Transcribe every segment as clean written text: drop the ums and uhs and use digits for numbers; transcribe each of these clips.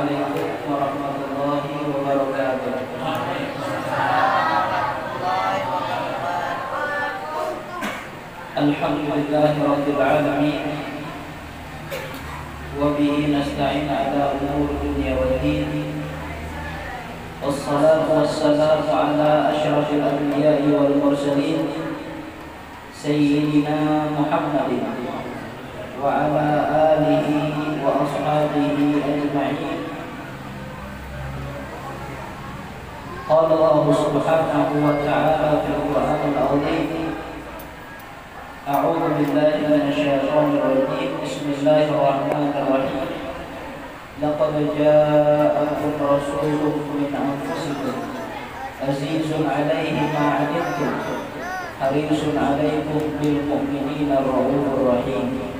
Assalamualaikum warahmatullahi wabarakatuh. Alhamdulillahi rabbil alamin. Wa bihi nasta'in ala umuri dunya waddin. Wassalatu wassalamu ala asyrafil anbiya'i wal mursalin Sayyidina Muhammadin wa ala alihi wa ashabihi ajma'in. Qala Allah subhanahu wa ta'ala fil Qur'anil 'azim. A'udzu billahi minasy syaithanir rajim. Bismillahirrahmanirrahim. Laqad ja'akum rasulun min anfusikum azizun 'alaihi ma 'anittum harisun 'alaikum bil mu'minina raufur rahim.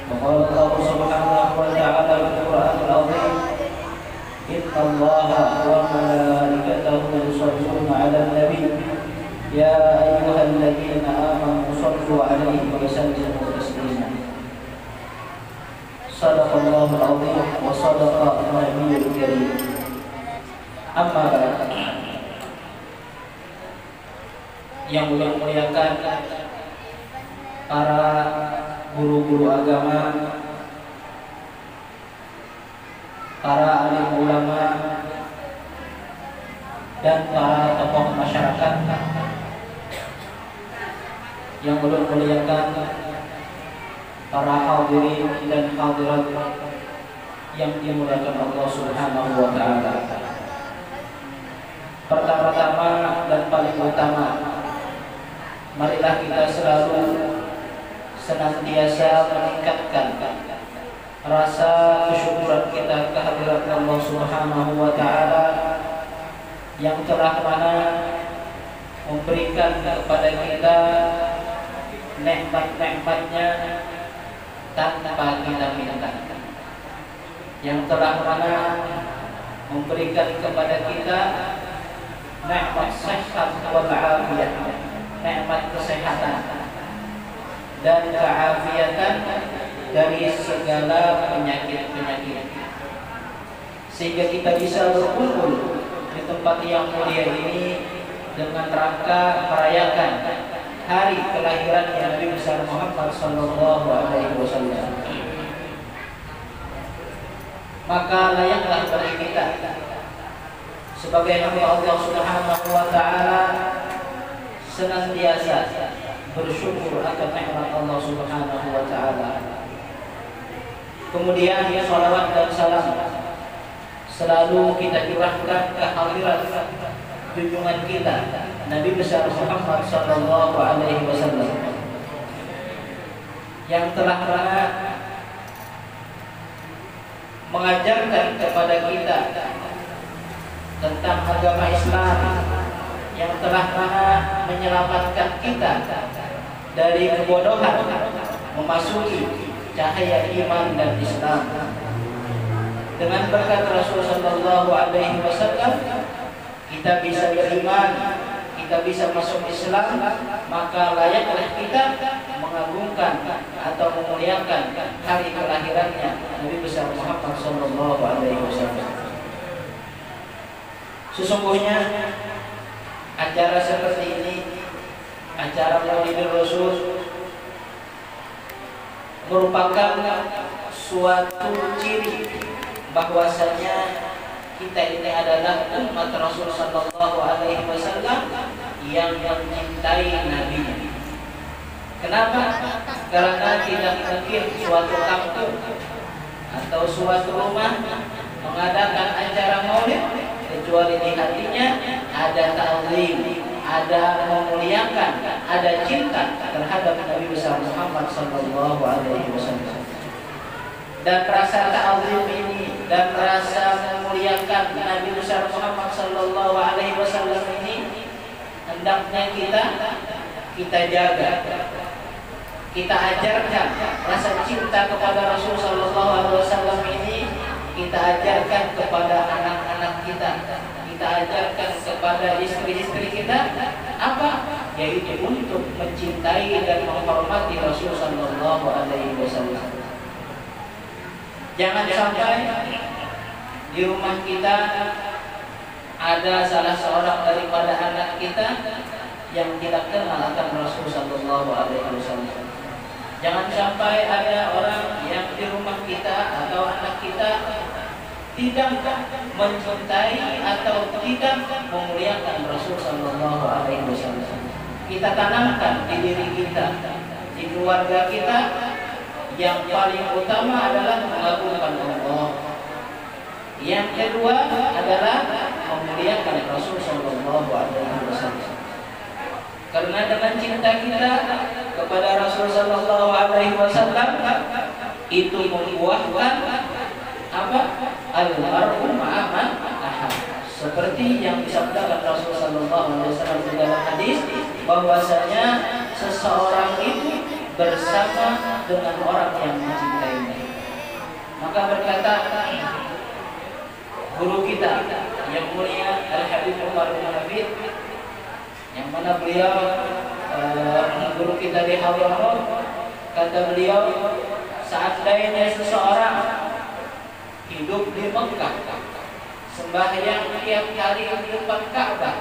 Qala Allah subhanahu wa ta'ala fil Qur'anil 'azim. Inna Allaha wa malaikatahu yusholluna 'alan nabiy ya ayyuhalladzina amanu shallu 'alaihi wa sallimu taslima. Shadaqallahul 'azim wa shadaqa an-nabiyyul karim. Amma ba'd. Yang mulia-muliakan para guru-guru agama, para alim ulama, dan para tokoh masyarakat, yang mulia-muliakan para hadirin dan hadirat yang dimuliakan Allah Subhanahu wa ta'ala. Pertama-tama dan paling utama, marilah kita selalu senantiasa meningkatkan rasa kesyukuran kita kehadirat Allah Subhanahu wa ta'ala yang telah mana memberikan kepada kita nikmat-nikmatnya tanpa kita minta, yang telah mana memberikan kepada kita nikmat sehat wal afiyah, nikmat kesehatan dan keafiatan dari segala penyakit-penyakit, sehingga kita bisa berkumpul di tempat yang mulia ini dengan rangka merayakan hari kelahiran Nabi besar Muhammad sallallahu alaihi wasallam. Maka layaklah bagi kita sebagai hamba Allah Subhanahu wa ta'ala senantiasa bersyukur akan nikmat Allah Subhanahu wa ta'ala. Kemudian salawat dan salam selalu kita curahkan ke hadirat junjungan kita Nabi besar Muhammad sallallahu alaihi wasallam yang telah mengajarkan kepada kita tentang agama Islam, yang telah menyelamatkan kita dari kebodohan memasuki cahaya iman dan Islam. Dengan berkat Rasulullah sallallahu alaihi wasallam kita bisa beriman, kita bisa masuk Islam, maka layaklah kita mengagungkan atau memuliakan hari kelahirannya Nabi besar Muhammad sallallahu alaihi wasallam. Sesungguhnya acara seperti ini, acara Maulidul Rasul, merupakan suatu ciri bahwasanya kita ini adalah umat Rasul sallallahu alaihi wasallam yang mencintai Nabi. Kenapa? Karena tidak mungkin suatu kampung atau suatu rumah mengadakan acara Maulid kecuali di hatinya ada ta'zim, ada memuliakan, ada cinta terhadap Nabi besar Muhammad sallallahu alaihi wasallam. Dan rasa ta'zim ini dan rasa memuliakan Nabi besar Muhammad sallallahu alaihi wasallam ini hendaknya kita jaga, kita ajarkan rasa cinta kepada Rasul sallallahu alaihi wasallam ini, kita ajarkan kepada anak-anak kita, kita ajarkan kepada istri-istri kita, apa? Yaitu untuk mencintai dan menghormati Rasul sallallahu alaihi wasallam. Jangan sampai di rumah kita ada salah seorang daripada anak kita yang tidak kenal akan Rasul sallallahu alaihi wasallam. Jangan sampai ada orang yang di rumah kita atau anak kita tidak mencintai atau tidak memuliakan Rasul sallallahu alaihi wasallam. Kita tanamkan di diri kita, di keluarga kita, yang paling utama adalah mengagungkan Allah. Yang kedua adalah memuliakan Rasul sallallahu alaihi wasallam. Karena dengan cinta kita kepada Rasul sallallahu alaihi wasallam itu membuahkan apa? Al-mar'u ma'a man ahab. Seperti yang disabdakan Rasul sallallahu alaihi wasallam di dalam hadis bahwasanya seseorang itu bersama dengan orang yang mencintainya. Maka berkata guru kita yang mulia Al-Habib Umar bin Habib, yang mana beliau guru kita di Hadramaut, kata beliau, seandainya seseorang hidup di Mekah, sembahyang tiap hari di depan Ka'bah,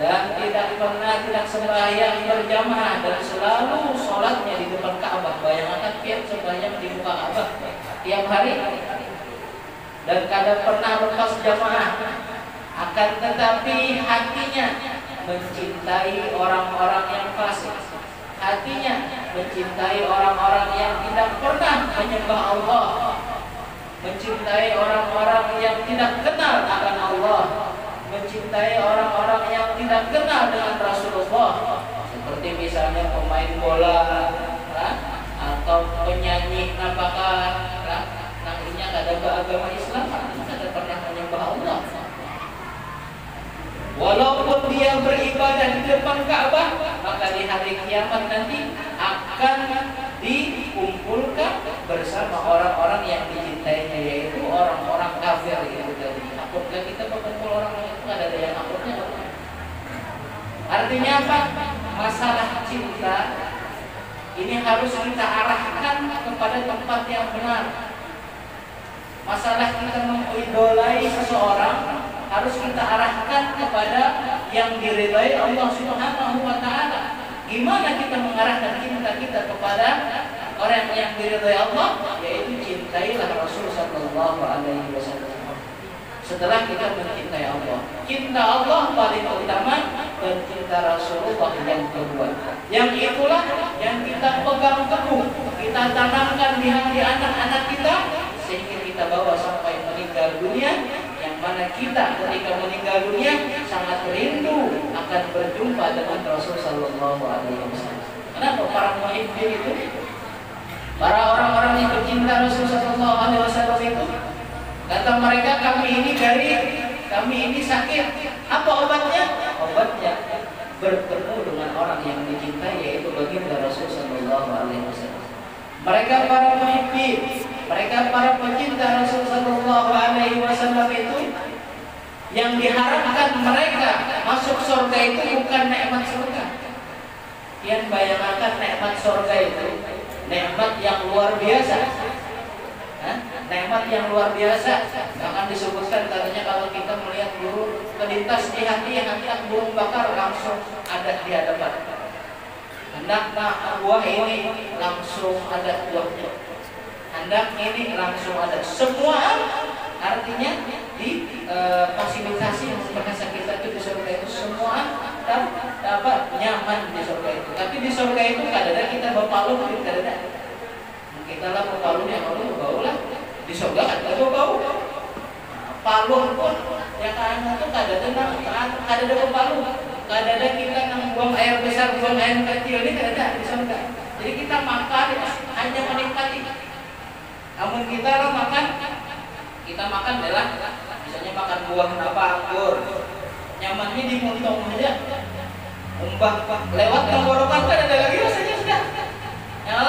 dan tidak sembahyang berjamaah dan selalu sholatnya di depan Ka'bah. Bayangkan tiap sembahyang di muka Ka'bah tiap hari dan kadang pernah lepas jamaah, akan tetapi hatinya mencintai orang-orang yang fasik, hatinya mencintai orang-orang yang tidak pernah menyembah Allah, mencintai orang-orang yang tidak kenal akan Allah, mencintai orang-orang yang tidak kenal dengan Rasulullah, seperti misalnya pemain bola atau penyanyi, apakah nantinya ada agama Islam, tidak pernah menyembah Allah. Walaupun dia beribadah di depan Ka'bah, maka di hari kiamat nanti akan dikumpulkan bersama orang-orang yang dicintainya, yaitu orang-orang kafir itu tadi. Takutnya kita berkumpul orang itu, ada yang takutnya. Artinya apa? Masalah cinta ini harus kita arahkan kepada tempat yang benar. Masalah kita mengidolai seseorang harus kita arahkan kepada yang diridai Allah Subhanahu wa taala. Gimana kita mengarahkan cinta kita kepada orang yang diridai Allah? Yaitu cintailah Rasul sallallahu alaihi wasallam. Setelah kita mencintai Allah, cinta Allah paling utama dan cinta Rasulullah yang kedua. Yang itulah yang kita pegang teguh, kita tanamkan di hati anak-anak kita sehingga kita bawa sampai meninggal dunia, yang mana kita ketika meninggal dunia sangat rindu akan berjumpa dengan Rasul sallallahu alaihi wasallam. Kenapa para muhibbin itu, para orang-orang yang bercinta Rasul sallallahu alaihi wasallam itu, kata mereka, kami ini sakit. Apa obatnya? Obatnya bertemu dengan orang yang dicintai, yaitu baginda Rasul sallallahu alaihi wasallam. Mereka para muhibbin, mereka para pecinta Rasul sallallahu alaihi wasallam itu, yang diharapkan mereka masuk surga itu bukan nikmat surga. Yang bayangkan nikmat surga itu nikmat yang luar biasa. Nikmat yang luar biasa. Akan disebutkan katanya kalau kita melihat burung melintas di hati, yang burung bakar langsung ada di hadapan. Hendak buah ini langsung ada buahnya. Hendak ini langsung ada. Semua artinya di fasilitasi bahasa kita itu di surga itu semua dapat nyaman di surga itu. Tapi di surga itu kadang-kadang kita berpalu, kadang-kadang kita lah berpalu yang bau lah. Di surga ada bau. Palu pun yang karena itu kadang-kadang berpalu. Kadang-kadang kita buang air besar, buang air kecil ini kadang-kadang di surga. Jadi kita makan hanya menikmati. Namun kita lah makan adalah misalnya makan buah anggur, nyamannya di muntong aja, lewat tenggorokan kan ada lagi rasanya sudah. Ya,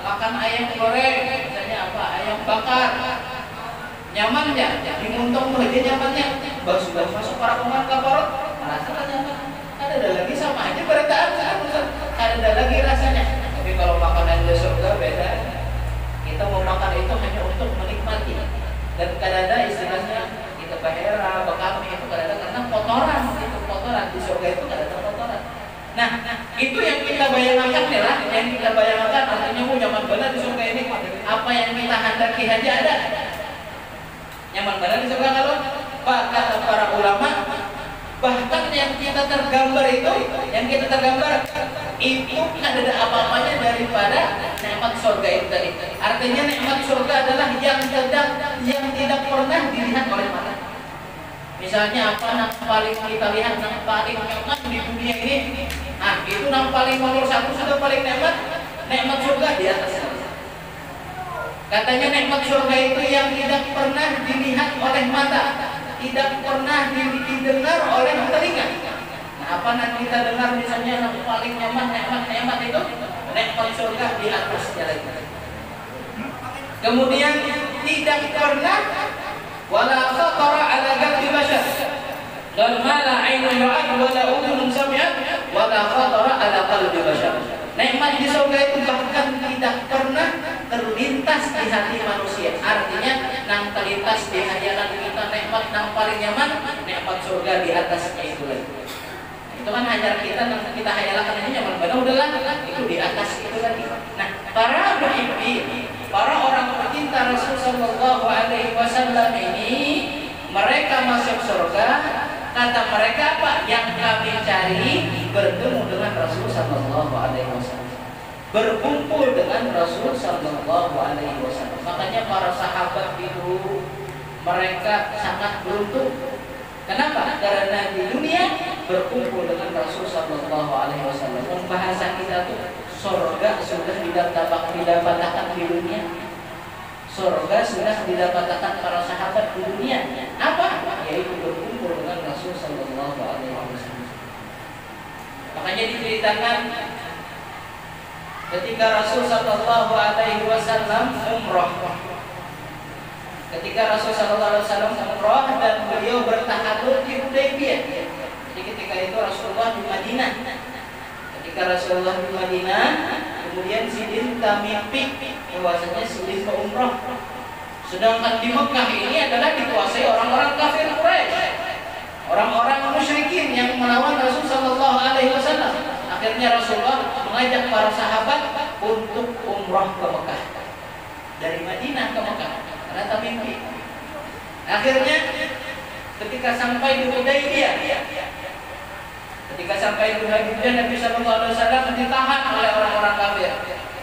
makan ayam goreng, misalnya ayam bakar, nyamannya di muntong aja nyamannya. Sudah masuk para pemain kaparot, rasanya nyaman. Ada lagi sama aja berataan, ada lagi rasanya. Tapi kalau makanan di surga beda. Kita mau makan itu hanya untuk menikmati. Dan kadang-kadang istilahnya kita bahera, bekami itu kadang-kadang karena kotoran, itu kotoran di surga itu kadang-kadang kotoran. Nah, itu yang kita bayangkan ya lah, yang kita bayangkan artinya nyaman benar di surga ini. Apa yang kita hendaki aja ada. Nyaman benar di surga kalau kata para ulama, bahkan yang kita tergambar itu ada apa-apanya daripada nikmat surga itu tadi. Artinya nikmat surga adalah yang tidak pernah dilihat oleh mata. Misalnya apa yang paling kita lihat, yang paling nyaman di dunia ini, nah itu yang paling nomor satu sudah paling nikmat surga di atas. Katanya nikmat surga itu yang tidak pernah dilihat oleh mata, tidak pernah didengar oleh telinga. Nah, apa nanti kita dengar misalnya yang paling nyaman nikmat itu nikmat surga di atasnya lagi. Kemudian tidak pernah wala khatara ala qalbi bashar. Dan mala ainun ra'at wala udhunun sami'at wala khatara ala qalbi bashar. Nikmat di surga itu bahkan tidak pernah terlintas di hati manusia. Artinya nang terlintas di hayalan kita nikmat nang paling nyaman nikmat surga di atasnya itu lagi. Itu kan hanya kita hayalkan aja nyaman benar udahlah itu di atas itu lagi. Nah, para muhibbin, para orang pecinta Rasul sallallahu alaihi wasallam ini mereka masuk surga, kata mereka apa? Yang kami cari bertemu dengan Rasul sallallahu alaihi wasallam, berkumpul dengan Rasul sallallahu alaihi wasallam. Makanya para sahabat itu mereka sangat beruntung. Kenapa? Karena di dunia berkumpul dengan Rasul sallallahu alaihi wasallam. Bahasa kita tuh surga sudah didapatkan di dunia. Surga sudah didapatkan para sahabat di dunia. Apa? Yaitu berkumpul dengan Rasul sallallahu alaihi wasallam. Makanya diceritakan ketika Rasul sallallahu alaihi wasallam umrah. Ketika Rasul sallallahu alaihi wasallam umrah dan beliau bertahalul di Hudaybiyah. Jadi ketika itu Rasulullah di Madinah. Ketika Rasulullah di Madinah, kemudian Sidin mimpi bahwasanya Sidin ke umrah. Sedangkan di Mekah ini adalah dikuasai orang-orang kafir Quraisy, orang-orang musyrikin yang melawan Rasul sallallahu alaihi wasallam. Akhirnya Rasulullah mengajak para sahabat untuk umrah ke Mekah. Dari Madinah ke Mekah. Karena mimpi. Akhirnya ketika sampai di Hudaybiyah, Nabi sallallahu alaihi wasallam ditahan oleh orang-orang kafir.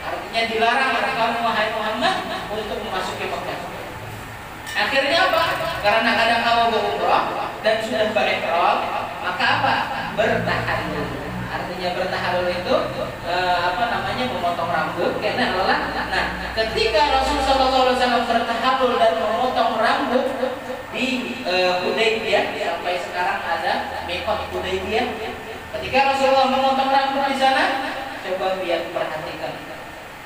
Artinya dilarang kamu wahai Muhammad untuk memasuki Mekah. Akhirnya apa? Karena kadang kamu berumrah dan sudah berihram, maka apa? Bertahalul. Artinya bertahalul itu memotong rambut karena lelah. Nah, ketika Rasul sallallahu alaihi wasallam bertahalul dan memotong rambut di Hudaybiyah, sampai sekarang ada miqat Hudaybiyah. Ketika Rasulullah memotong rambut di sana, coba lihat perhatikan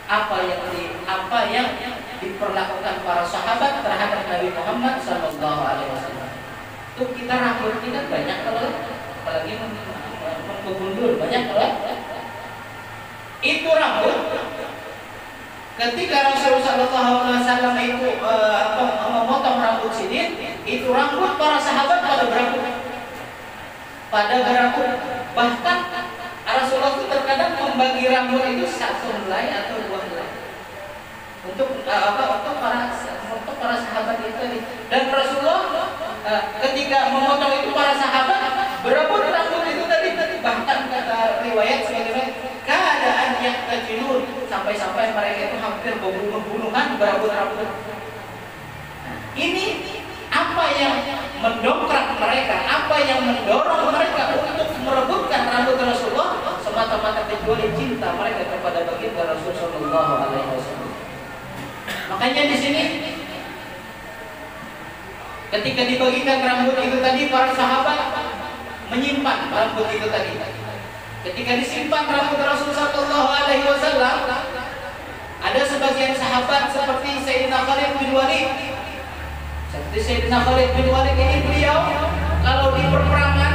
apa yang diperlakukan para sahabat terhadap Nabi Muhammad sallallahu alaihi wasallam. Tuh kita rambut kita banyak kalau apalagi menggundul banyak kalau itu rambut. Ketika Rasulullah sallallahu alaihi wasallam itu memotong rambut Sidin, itu rambut para sahabat pada berambut. Bahkan Rasulullah itu terkadang membagi rambut itu satu helai atau dua helai untuk para sahabat itu tadi. Dan Rasulullah ketika memotong itu para sahabat berebut rambut itu tadi. Bahkan kata riwayat sebagaimana keadaan yang terjulur sampai mereka itu hampir bunuh-bunuhan berebut rambut. Ini apa yang mendongkrak mereka, apa yang mendorong mereka untuk merebutkan rambut Rasulullah semata-mata kecuali cinta mereka kepada baginda Rasul sallallahu alaihi wasallam. Makanya di sini ketika dibagikan rambut itu tadi, para sahabat menyimpan rambut itu tadi. Ketika disimpan rambut Rasul sallallahu alaihi wasallam, ada sebagian sahabat seperti Sayyidina Khalid bin Walid. Sayyidina Khalid bin Walid ini beliau kalau di perperangan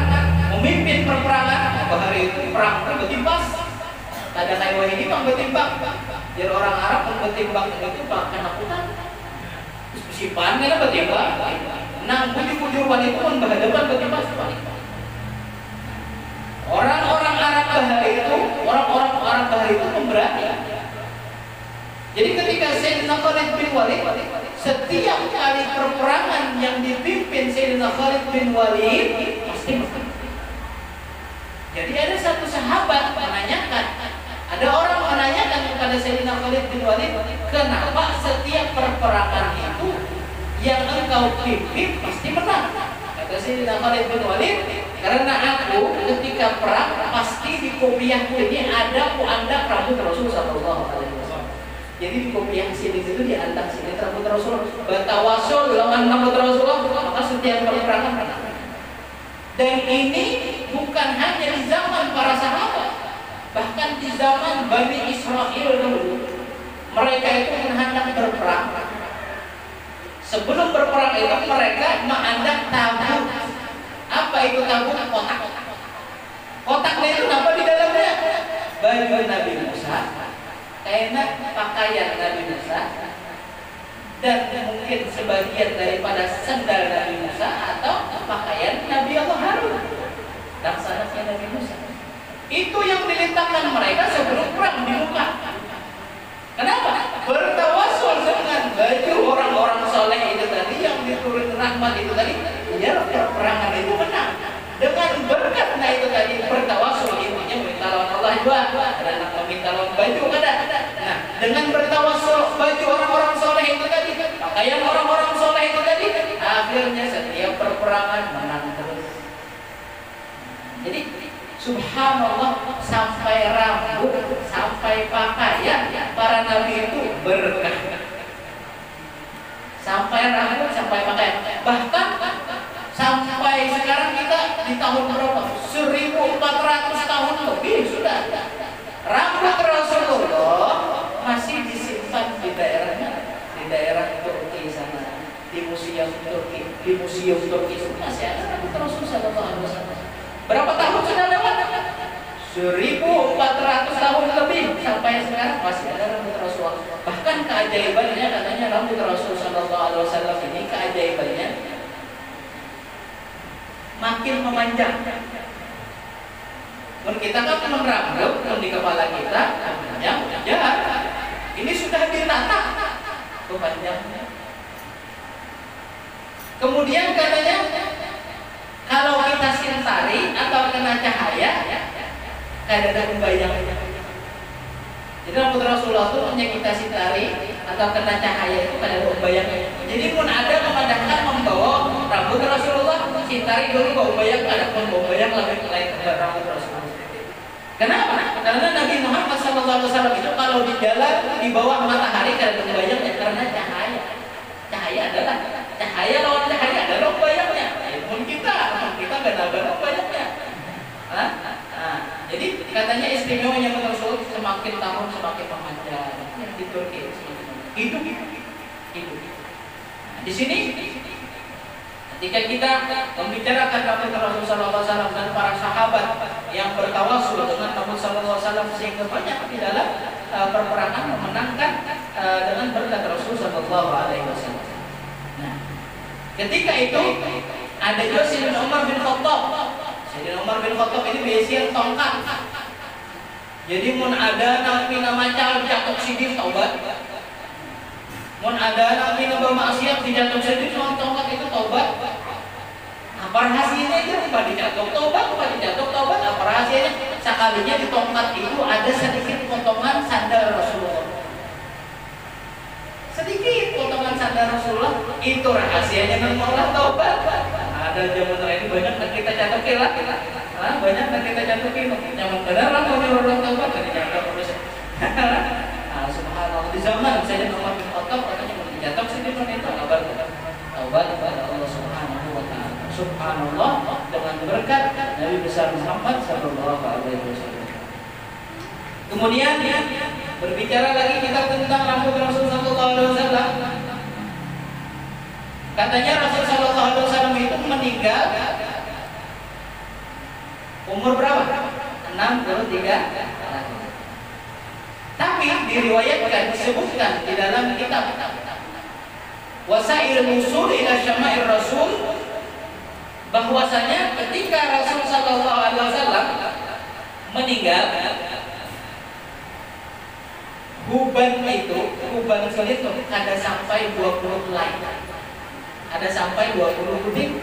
memimpin perperangan, hari itu perang bertimpas. Ada kayak ini bang bertimbang. Jadi orang Arab bertimbang itu bahkan akutan. Sipan kan tiba. Nang bujur wanita pun berhadapan tiba. Orang-orang Arab Bahari itu, orang-orang Arab Bahari itu pemberani. Jadi ketika Sayyidina Khalid bin Walid, setiap kali perperangan yang dipimpin Sayyidina Khalid bin Walid pasti menang. Jadi ada satu sahabat menanyakan, ada orang menanyakan kepada Sayyidina Khalid bin Walid, kenapa setiap perperangan itu yang engkau pimpin pasti menang? Kata Sayyidina Khalid bin Walid, karena aku ketika perang pasti di kopiahku ini ada puandak rambut Rasul sallallahu alaihi wasallam. Jadi di kopiah sini itu diantak sini rambut Rasul, bertawasul lawan rambut Rasulullah, maka setiap perperangan menang. Dan ini bukan hanya di zaman para sahabat, bahkan di zaman Bani Israel dulu, mereka itu hendak berperang. Sebelum berperang itu mereka mengandak tabut. Apa itu tabut? Kotak. Kotaknya itu apa di dalamnya? Baju Nabi Musa, kain pakaian Nabi Musa, dan mungkin sebagian daripada sandal Nabi Musa atau pakaian Nabi Allah Harun, laksananya Nabi Musa. Itu yang diletakkan mereka sebelum perang di Mekah. Kenapa? Bertawasul dengan baju orang-orang soleh itu tadi yang diturun rahmat itu tadi, biar peperangan itu menang. Dengan berkatnya itu tadi bertawasul, intinya minta lawan Allah juga, ada anak meminta lawan baju ada. Nah, dengan bertawasul baju orang-orang soleh itu tadi, pakaian orang-orang soleh itu tadi, akhirnya setiap perperangan menang terus. Jadi subhanallah, sampai rambut, sampai pakaian para nabi itu berkah. Sampai rambut, sampai pakaian. Bahkan sampai sekarang kita di tahun berapa? 1400 tahun lebih sudah. Rambut Rasulullah masih disimpan di daerahnya, di daerah Turki sana, di museum Turki, masih ada rambut Rasul sallallahu alaihi wasallam. Berapa tahun sudah lewat? 1400 tahun lebih, sampai sekarang masih ada rambut Rasulullah. Bahkan keajaibannya, katanya rambut Rasul sallallahu alaihi wasallam ini keajaibannya makin memanjang. Dan kita kan rambut di kepala kita panjang, ya. Ini sudah ditata kepanjangnya. Kemudian katanya kalau kita sintari atau kena cahaya, kayak ada membayang. Jadi rambut Rasulullah itu hanya kita sintari atau kena cahaya itu kayak ada membayang. Jadi pun ada memandangkan membawa rambut Rasulullah, sintari dulu bau bayang, ada pun bau bayang lebih lain dari rambut Rasulullah. Kenapa? Karena Nabi Muhammad SAW itu kalau di jalan di bawah matahari kayak ada membayangnya karena cahaya. Cahaya adalah cahaya lawan cahaya adalah membayangnya. Pun kita nggak ada banyaknya. Jadi katanya istimewanya Rasul semakin tahun semakin memanjang. Yang di Turki hidup. Di sini ketika kita membicarakan rambut Rasul sallallahu alaihi wasallam dan para sahabat yang bertawasul dengan Rasul sallallahu alaihi wasallam sehingga banyak di dalam perperangan memenangkan dengan berkat Rasul sallallahu alaihi wasallam. Nah, ketika itu ada juga Sayyidina Umar bin Khattab. Sayyidina Umar bin Khattab ini biasanya tongkat. Jadi mun ada nabi nama cal jatuh sidin taubat. Mun ada nabi nama maksiat dijatuh sidin tongkat itu taubat. Apa rahasianya itu? Apa dijatuh taubat? Apa rahasianya? Sekalinya di tongkat itu ada sedikit potongan sandal Rasulullah. Sedikit potongan sandal Rasulullah, itu rahasianya menolak taubat. Ada zaman ini banyak yang kita catokin lah, banyak yang kita catokin. Yang benar lah mau nyuruh taubat kan dicatat terus. Subhanallah, di zaman saya Umar bin Khattab katanya mau dicatat sih di mana itu kabar taubat kepada Allah Subhanahu wa taala. Subhanallah, dengan berkat Nabi besar Muhammad sallallahu alaihi wasallam. Kemudian berbicara lagi kita tentang rambut Rasul sallallahu alaihi wasallam. Katanya Rasul sallallahu alaihi wasallam itu meninggal umur berapa? 63 tahun. Tapi diriwayatkan disebutkan di dalam kitab wasail usul ila syama'ir Rasul, bahwasanya ketika Rasul sallallahu alaihi wasallam meninggal, huban itu ada sampai 20 helai. Ada sampai 20 putih.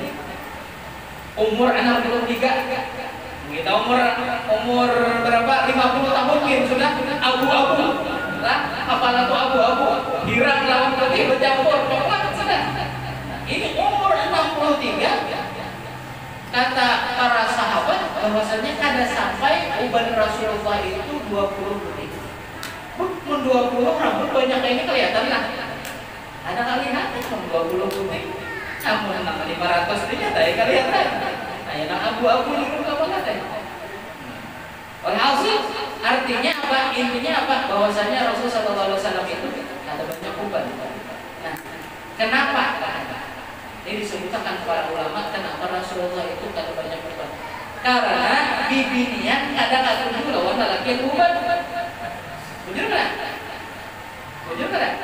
Umur 63. Kita umur berapa? 50 tahun mungkin sudah abu-abu. Lah, apalah tuh abu-abu. Hirang lawan putih bercampur coklat sudah. Ini umur 63. Kata para sahabat bahwasanya kada sampai uban Rasulullah itu 20 putih. 20 rambut banyak ini kelihatan lah. Ada kali nanti 20 putih. Kamu nang 500 ini ada kelihatan. Ayo nang abu-abu di muka banget. Walhasil artinya apa? Intinya apa? Bahwasanya Rasul sallallahu alaihi wasallam itu ada banyak uban. Nah, kenapa? Ini disebutkan para ulama kenapa Rasulullah itu ada banyak uban. Karena bibinian kadang dulu lawan laki yang uban. Jujur enggak? Jujur enggak?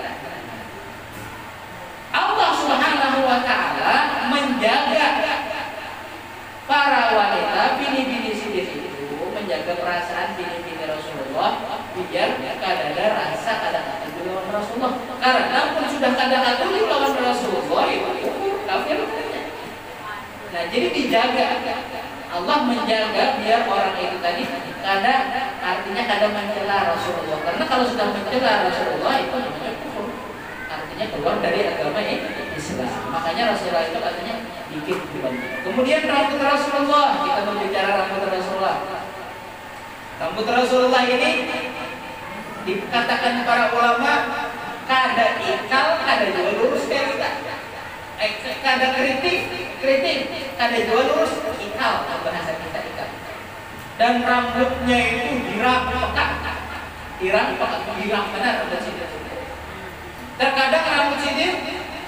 Allah Subhanahu wa taala menjaga para wanita bini-bini sendiri itu, menjaga perasaan bini-bini Rasulullah biar kada ada rasa kadang-kadang lawan Rasulullah. Karena pun sudah kadang-kadang lawan Rasulullah itu kafir. Nah, jadi dijaga. Allah menjaga biar orang itu tadi artinya kadang mencela Rasulullah. Karena kalau sudah mencela Rasulullah itu namanya kufur. Artinya keluar dari agama Islam. Makanya Rasulullah itu katanya dikit dibantu. Kemudian rambut Rasulullah, kita berbicara rambut Rasulullah. Rambut Rasulullah ini dikatakan para ulama kada ikal, kada juga lurus kayak kita. Kada kritik, kada juga lurus ikal, bahasa kita ikal. Dan rambutnya itu dirang benar ada sidir. Terkadang rambut sidir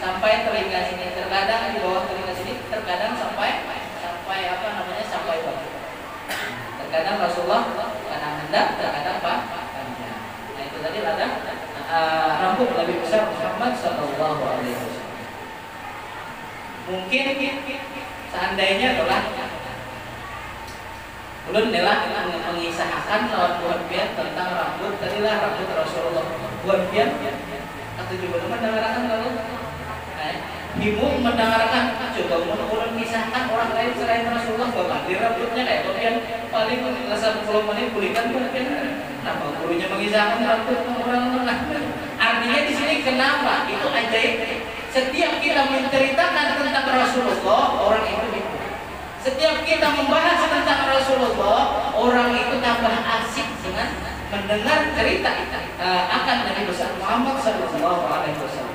sampai telinga sini, terkadang di bawah telinga sini, terkadang sampai sampai bawah. Terkadang Rasulullah kadang hendak, terkadang panjang. Nah itu tadi ada rambut lebih besar Muhammad sallallahu alaihi wasallam. Mungkin seandainya adalah belum nelah mengisahkan lawan buat biar tentang rambut tadilah rambut Rasulullah buat biar atau juga mendengarkan lalu ibu mendengarkan coba menurut mengisahkan orang lain selain Rasulullah bahwa di rambutnya kayak bagian paling 10 menit pulihkan mungkin kenapa gurunya mengisahkan rambut orang artinya di sini kenapa itu ajaib. Setiap kita menceritakan tentang Rasulullah, orang itu gitu. Setiap kita membahas tentang Rasulullah, orang itu tambah asik dengan mendengar cerita akan Nabi besar Muhammad sallallahu alaihi wasallam.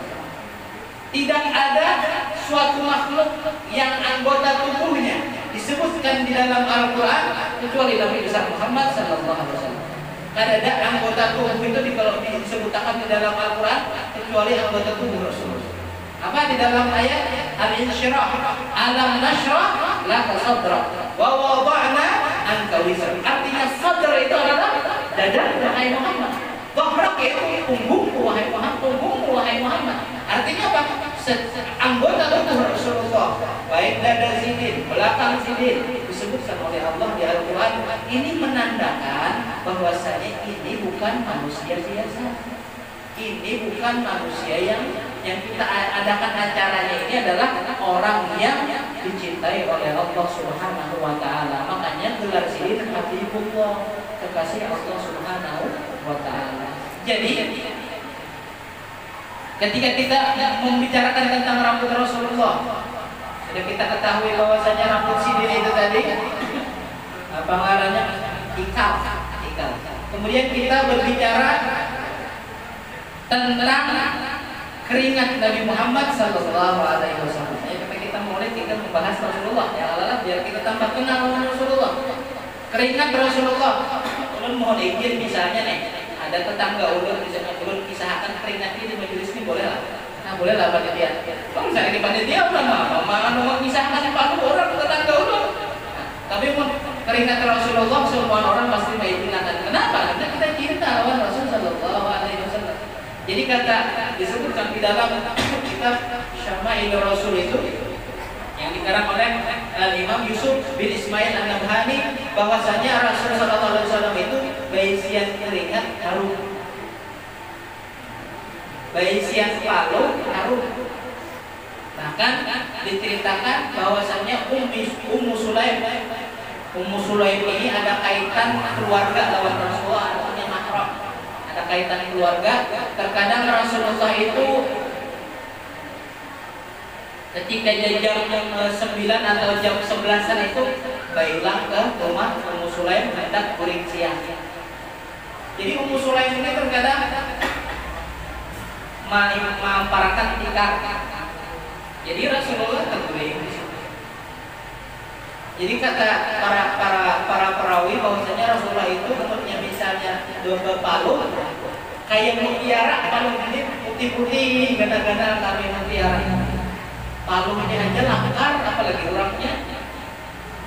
Tidak ada suatu makhluk yang anggota tubuhnya disebutkan di dalam Al-Quran kecuali Nabi besar Muhammad sallallahu alaihi wasallam. Tidak ada anggota tubuh itu kalau disebutkan di dalam Al-Quran kecuali anggota tubuh Rasulullah. Apa di dalam ayat Al-Insyirah, alam nashrah laka sadrak wa wada'na anka wizrak. Artinya sadr itu adalah dada wahai Muhammad, dhahrak itu punggungmu wahai Muhammad, punggungmu wahai Muhammad. Artinya apa? Anggota tubuh Rasulullah, baik dada sini, belakang sini, disebutkan oleh Allah di Al-Quran. Ini menandakan bahwasanya ini bukan manusia biasa. Ini bukan manusia yang kita adakan acaranya, ini adalah orang yang dicintai oleh Allah Subhanahu wa taala. Makanya gelar sini Habibullah, kekasih Allah Subhanahu wa taala. Jadi ketika kita membicarakan tentang rambut Rasulullah, sudah kita ketahui bahwasanya rambut sidir itu tadi apa ngarannya ikal. Kemudian kita berbicara tentang keringat Nabi Muhammad sallallahu alaihi wasallam. Kita mulai kita membahas Rasulullah ya Allah biar kita tambah kenal dengan Rasulullah. Keringat Rasulullah. Ulun mohon izin misalnya nih, ada tetangga ulun misalnya ulun kisahkan keringat ini di majelis ini boleh lah. Nah, boleh lah panitia. Kalau misalnya di panitia udah mau kisahkan 40 orang tetangga ulun. Nah, tapi pun keringat Rasulullah semua orang pasti mengingatkan. Kenapa? Karena kita cinta lawan Rasul sallallahu alaihi wasallam. Jadi kata disebutkan di dalam kitab Syama'il Rasul itu yang dikarang oleh Imam Yusuf bin Ismail An-Nabhani, bahwasanya Rasul sallallahu alaihi wasallam itu baisian keringat harum, baisian palu harum. Bahkan diceritakan bahwasanya Ummu Sulaim ini ada kaitan keluarga lawan Rasulullah, artinya mahram, ada kaitan keluarga. Terkadang Rasulullah itu ketika jam 9 atau jam 11-an itu bailang ke rumah Ummu Sulaim hendak kuring siang. Jadi Ummu Sulaim ini terkadang memparakan tikar. Jadi Rasulullah terguling. Jadi kata para perawi bahwasanya Rasulullah itu menurutnya misalnya domba palu kayak mutiara, palu ini putih-putih, gana-gana kami mutiara. Palunya aja langkar, apalagi orangnya.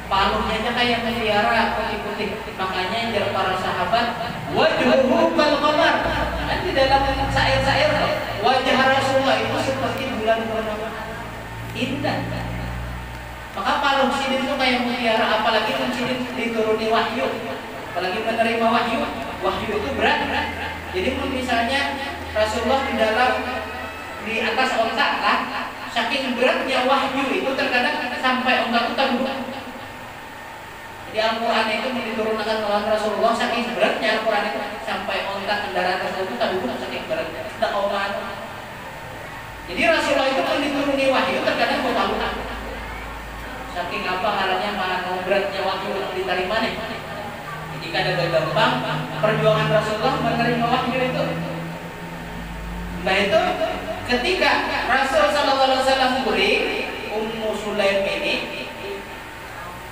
Palunya aja kayak mutiara, putih-putih. Makanya jar para sahabat, wajhuhu kal qamar. Kan di dalam syair-syair wajah Rasulullah itu seperti bulan purnama. Indah. Maka paluh sidin itu kayak mutiara, apalagi sidin dituruni wahyu, apalagi menerima wahyu. Wahyu itu berat. Jadi misalnya Rasulullah di atas onta lah, saking beratnya wahyu itu terkadang sampai onta itu tunduk. Jadi Al-Quran itu diturunkan oleh Rasulullah, saking beratnya Al-Quran itu sampai onta kendaraan Rasulullah itu tunduk, saking beratnya. Tidak oman. Jadi Rasulullah itu dituruni wahyu terkadang berpaluhan. Saking apa caranya mau beratnya wahyu yang diterima nih. Jika ada gampang perjuangan Rasulullah menerima wahyu itu. Nah itu ketika Rasul sallallahu alaihi wasallam kuring, Ummu Sulaim ini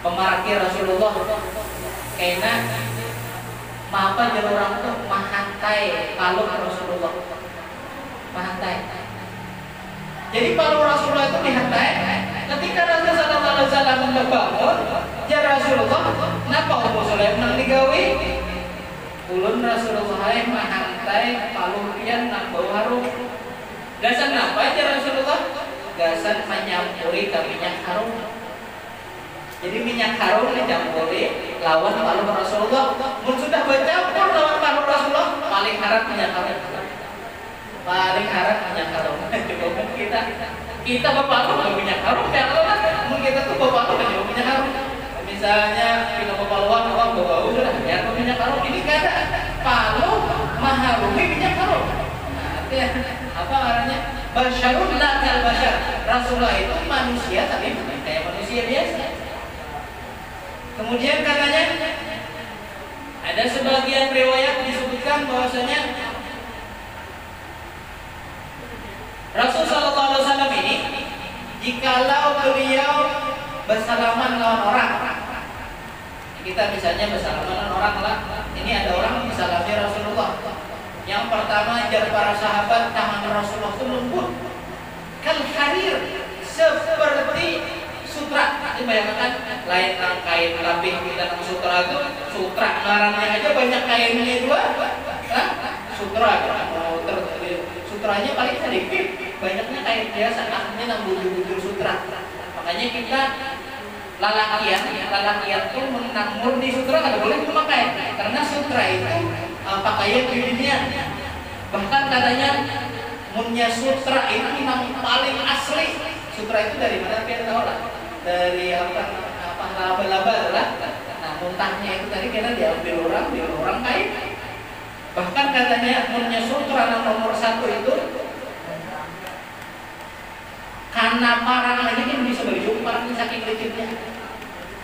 pemaraki Rasulullah karena apa jalur orang tuh mahantai palu Rasulullah. Mahantai. Jadi palu Rasulullah itu dihantai. Ketika Rasul sallallahu alaihi wasallam membangun, ya Rasulullah, napa Ummu Sulaim nang digawe? Ulun Rasulullah mahantai palu pian nang bau harum. Gasan napa ya Rasulullah? Gasan menyampuri ke minyak harum. Jadi minyak harum dicampuri lawan palu Rasulullah. Mun sudah bercampur lawan palu Rasulullah, paling harap minyak harum. Paling harap minyak harum. Coba kita berpalu dengan minyak harum ya Allah. Mungkin kita tuh berpalu dengan minyak harum. Misalnya kita berpaluan orang berbau sudah ya minyak harum. Ini kan ada palu maharumi minyak harum. Nah, artinya apa artinya? Basyarun la kal basyar. Rasulullah itu manusia tapi bukan kayak manusia biasa. Kemudian katanya ada sebagian riwayat disebutkan bahwasanya Rasul sallallahu alaihi wasallam ini jikalau beliau bersalaman lawan orang, kita misalnya bersalaman lawan orang lah, ini ada orang disalami Rasulullah. Yang pertama jar para sahabat, tangan Rasulullah itu lembut, kal harir, seperti sutra. Bayangkan lain kain lapih kita nang sutra itu, sutra ngarannya aja banyak kainnya dua, sutra. Sutranya paling sedikit, banyaknya kain biasa, akhirnya nang bujur-bujur sutra. Makanya kita lalakian tuh menang murni sutra nggak boleh memakai, karena sutra itu pakaian di dunia. Bahkan katanya munnya sutra itu memang paling asli. Sutra itu dari mana kita tahu lah, dari apa laba-laba lah. Nah muntahnya itu tadi kita diambil orang kain. Bahkan katanya munnya sutra nomor 1 itu karena parang lagi kan bisa berjumpa parang saking licinnya.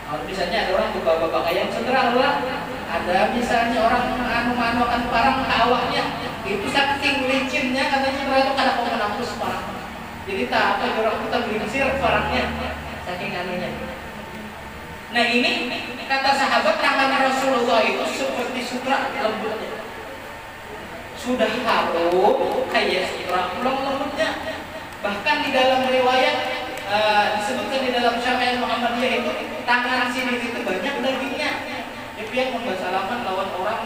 Kalau misalnya ada orang buka kayak sutra lah, ada misalnya orang anu akan parang awaknya itu saking licinnya katanya sutra itu kada mau menembus parang. Jadi tak apa orang kita gelincir parangnya saking anunya. Nah ini kata sahabat tangan Rasulullah itu seperti sutra lembutnya. Sudah harum kayak sutra pulang lembutnya. Bahkan di dalam riwayat disebutkan di dalam Syama'il Muhammadiyah itu tangan sini itu banyak dagingnya. Jadi yang membasalaman lawan orang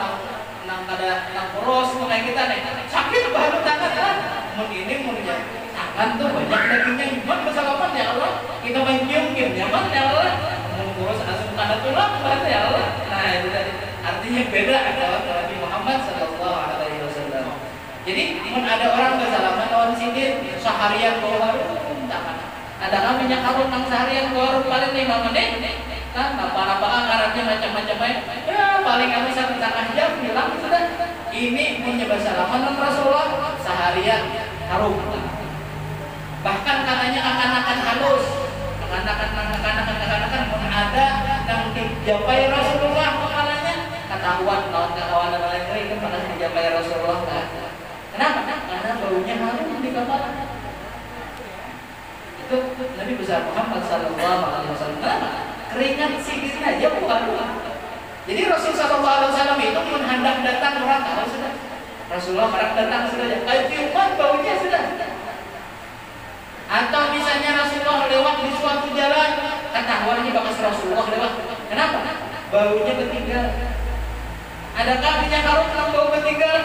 nang kada nang polos kayak kita nih sakit baru tangan lah. Mun ini munnya Jangan tuh banyak dagingnya, cuma bersalaman ya Allah. Kita main cium-cium nyaman ya Allah. Mengurus asam tanda tulang ya Allah. Nah itu tadi. Artinya beda kalau Nabi Muhammad Sallallahu Alaihi Wasallam. Jadi pun ada orang bersalaman lawan sidin seharian bau harum tangan. Ada minyak harum nang seharian bau harum paling 5 menit. Kan apa-apa ngarannya macam-macam ya paling kami 1,5 jam hilang sudah. Ini punya bersalaman Rasulullah seharian harum. Bahkan katanya akan halus. Akan pun ada yang dijapai Rasulullah kepalanya ketahuan lawan kawan lain itu pada dijapai Rasulullah. Kenapa? Karena baunya harum di kepala. Itu Nabi besar Muhammad Sallallahu Alaihi Wasallam. Keringat sedikit aja harum. Jadi Rasul Sallallahu Alaihi Wasallam itu pun hendak datang orang tahu sudah. Rasulullah hendak datang sudah. Ciuman baunya sudah. Atau misalnya Rasulullah lewat di suatu jalan, ketahuannya bakas Rasulullah lewat. Kenapa? Baunya ketinggal. Adakah minyak harum yang bau ketinggal?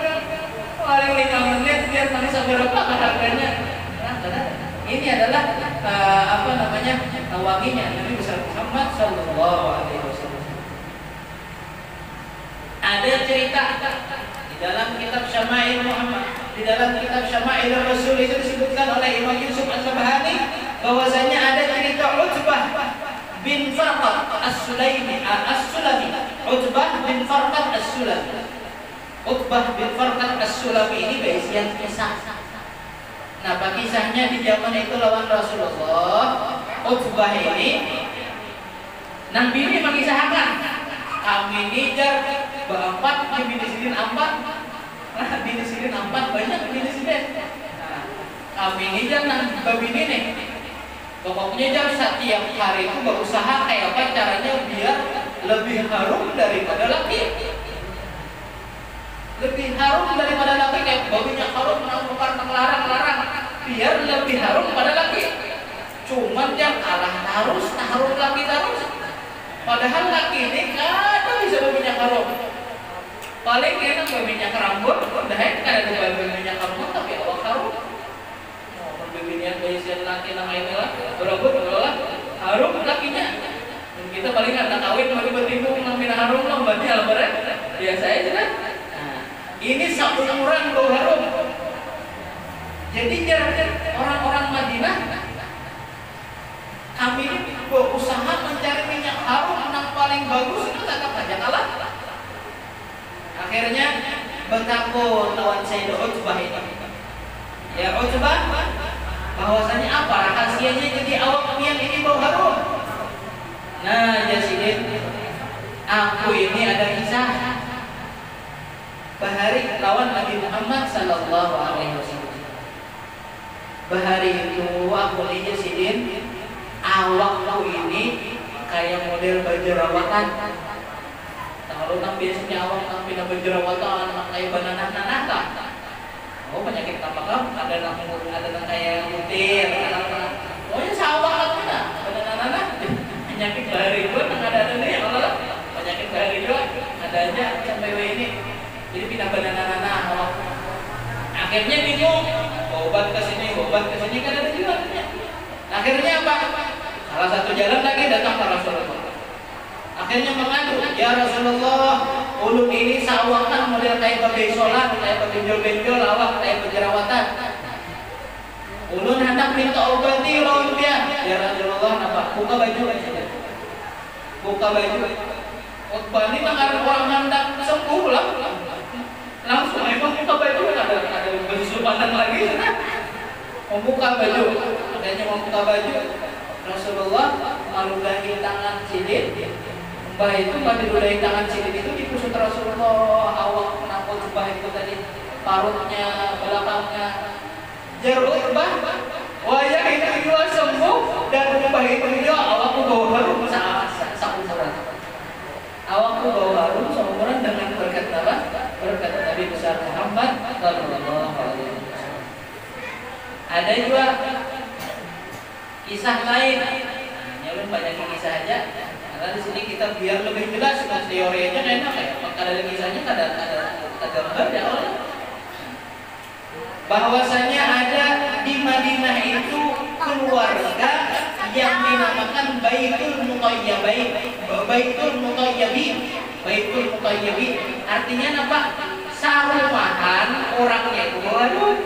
Paling 5 menit biar nanti sampai berapa harganya? Ini adalah wanginya Nabi besar Muhammad Sallallahu Alaihi Wasallam. Ada cerita di dalam kitab Syama'il Muhammad, di dalam kitab Syama'il Rasul itu disebutkan oleh Imam Yusuf Al-Sabahani bahwasanya ada cerita Utbah bin Farqad As-Sulami. Utbah bin Farqad As-Sulami. Utbah bin Farqad As-Sulami ini berisian kisah. Nah, kisahnya di zaman itu lawan Rasulullah. Utbah ini Nabi ini mengisahkan kami nijar berempat, bini sidin 4. Nah, bini sidin 4 banyak bini sidin. Nah, kami nijar nang babini nih. Pokoknya jam setiap hari itu berusaha kayak apa caranya biar lebih harum daripada laki. Lebih harum daripada laki, kayak babinya harum menang larang biar lebih harum pada laki. Cuman yang kalah harus harum laki terus. Padahal laki ini kadang bisa berminyak harum. Paling enak berminyak rambut, dah kan ada berminyak rambut tapi awak harum. Mau berminyak berisian laki nama inilah berambut adalah harum lakinya. Dan kita paling ada kawin lagi bertimbung ngambil harum lah berarti albaran biasa aja kan. Ini seumuran bau harum. Jadi orang-orang Madinah kami berusaha mencari minyak harum yang paling bagus itu tetap saja kalah. Akhirnya bertakun lawan Sayyid Utbah ini. Ya Utbah, bahwasanya apa rahasianya jadi awak yang ini bau harum? Nah, Jasidin, aku ini ada kisah. Bahari lawan Nabi Muhammad Sallallahu Alaihi Wasallam. Bahari itu aku lihat sidin awakku ini kayak model baju rawatan. Kalau nang biasanya awak nang pindah baju rawatan kayak banana tak. Oh penyakit apa ada nang kayak butir, pokoknya sawah aku na banana penyakit bahari itu nang ada nih Allah penyakit bahari itu ada aja sampai ini. Jadi pindah banana awak. Akhirnya bingung, obat ke sini kan ada juga. Akhirnya apa? Salah satu jalan lagi datang ke Rasulullah. Akhirnya mengadu, ya Rasulullah, ulun ini sawakan model kayak babi sholat, kayak benjol-benjol, awak kayak berjerawatan. Ulun hendak minta obati lawan dia. Ya Rasulullah, apa? Buka baju aja. Buka baju. Utbah ini mengarang orang hendak sembuh lah. Langsung memang buka baju ada baju sulatan lagi. Membuka baju, adanya membuka baju. Rasulullah meludahi tangan sidin. Mbah itu meludahi tangan sidin itu dikusut Rasulullah. Awak kenapa Utbah itu tadi parutnya, belakangnya. Jarut Utbah, wajah itu juga sembuh dan Utbah itu juga awakku bau harum saumuran. Awakku bau harum saumuran dengan berkat apa? Berkat Nabi besar Muhammad Sallallahu Alaihi Wasallam. Ada juga kisah lain. Nyalun banyak kisah aja. Karena di sini kita biar lebih jelas teori aja enak ya. Maka ada kisahnya ada gambar ya Allah. Bahwasanya ada di Madinah itu keluarga yang dinamakan Baitul Mutayyabain. Baitul Mutayyabin. Baitul Mutayyabin. Artinya apa? Sarumahan orangnya itu berharum.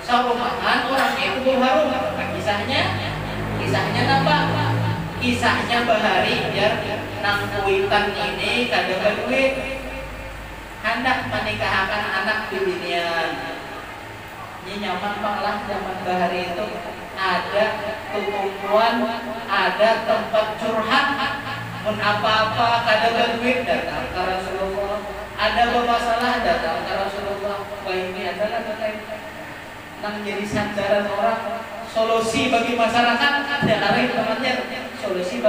Sarumahan orangnya itu berharum. Kisahnya apa? Kisahnya bahari ya nang kuitan ini kada duit hendak menikahkan anak di dunia. Ini nyaman panglah zaman bahari itu ada ketumpuan, ada tempat curhat, mun apa-apa kada duit datang ke Rasulullah, ada bermasalah datang ke Rasulullah. Wah, ini adalah nang jadi sandaran orang, solusi bagi masyarakat. Ada lain temannya solusi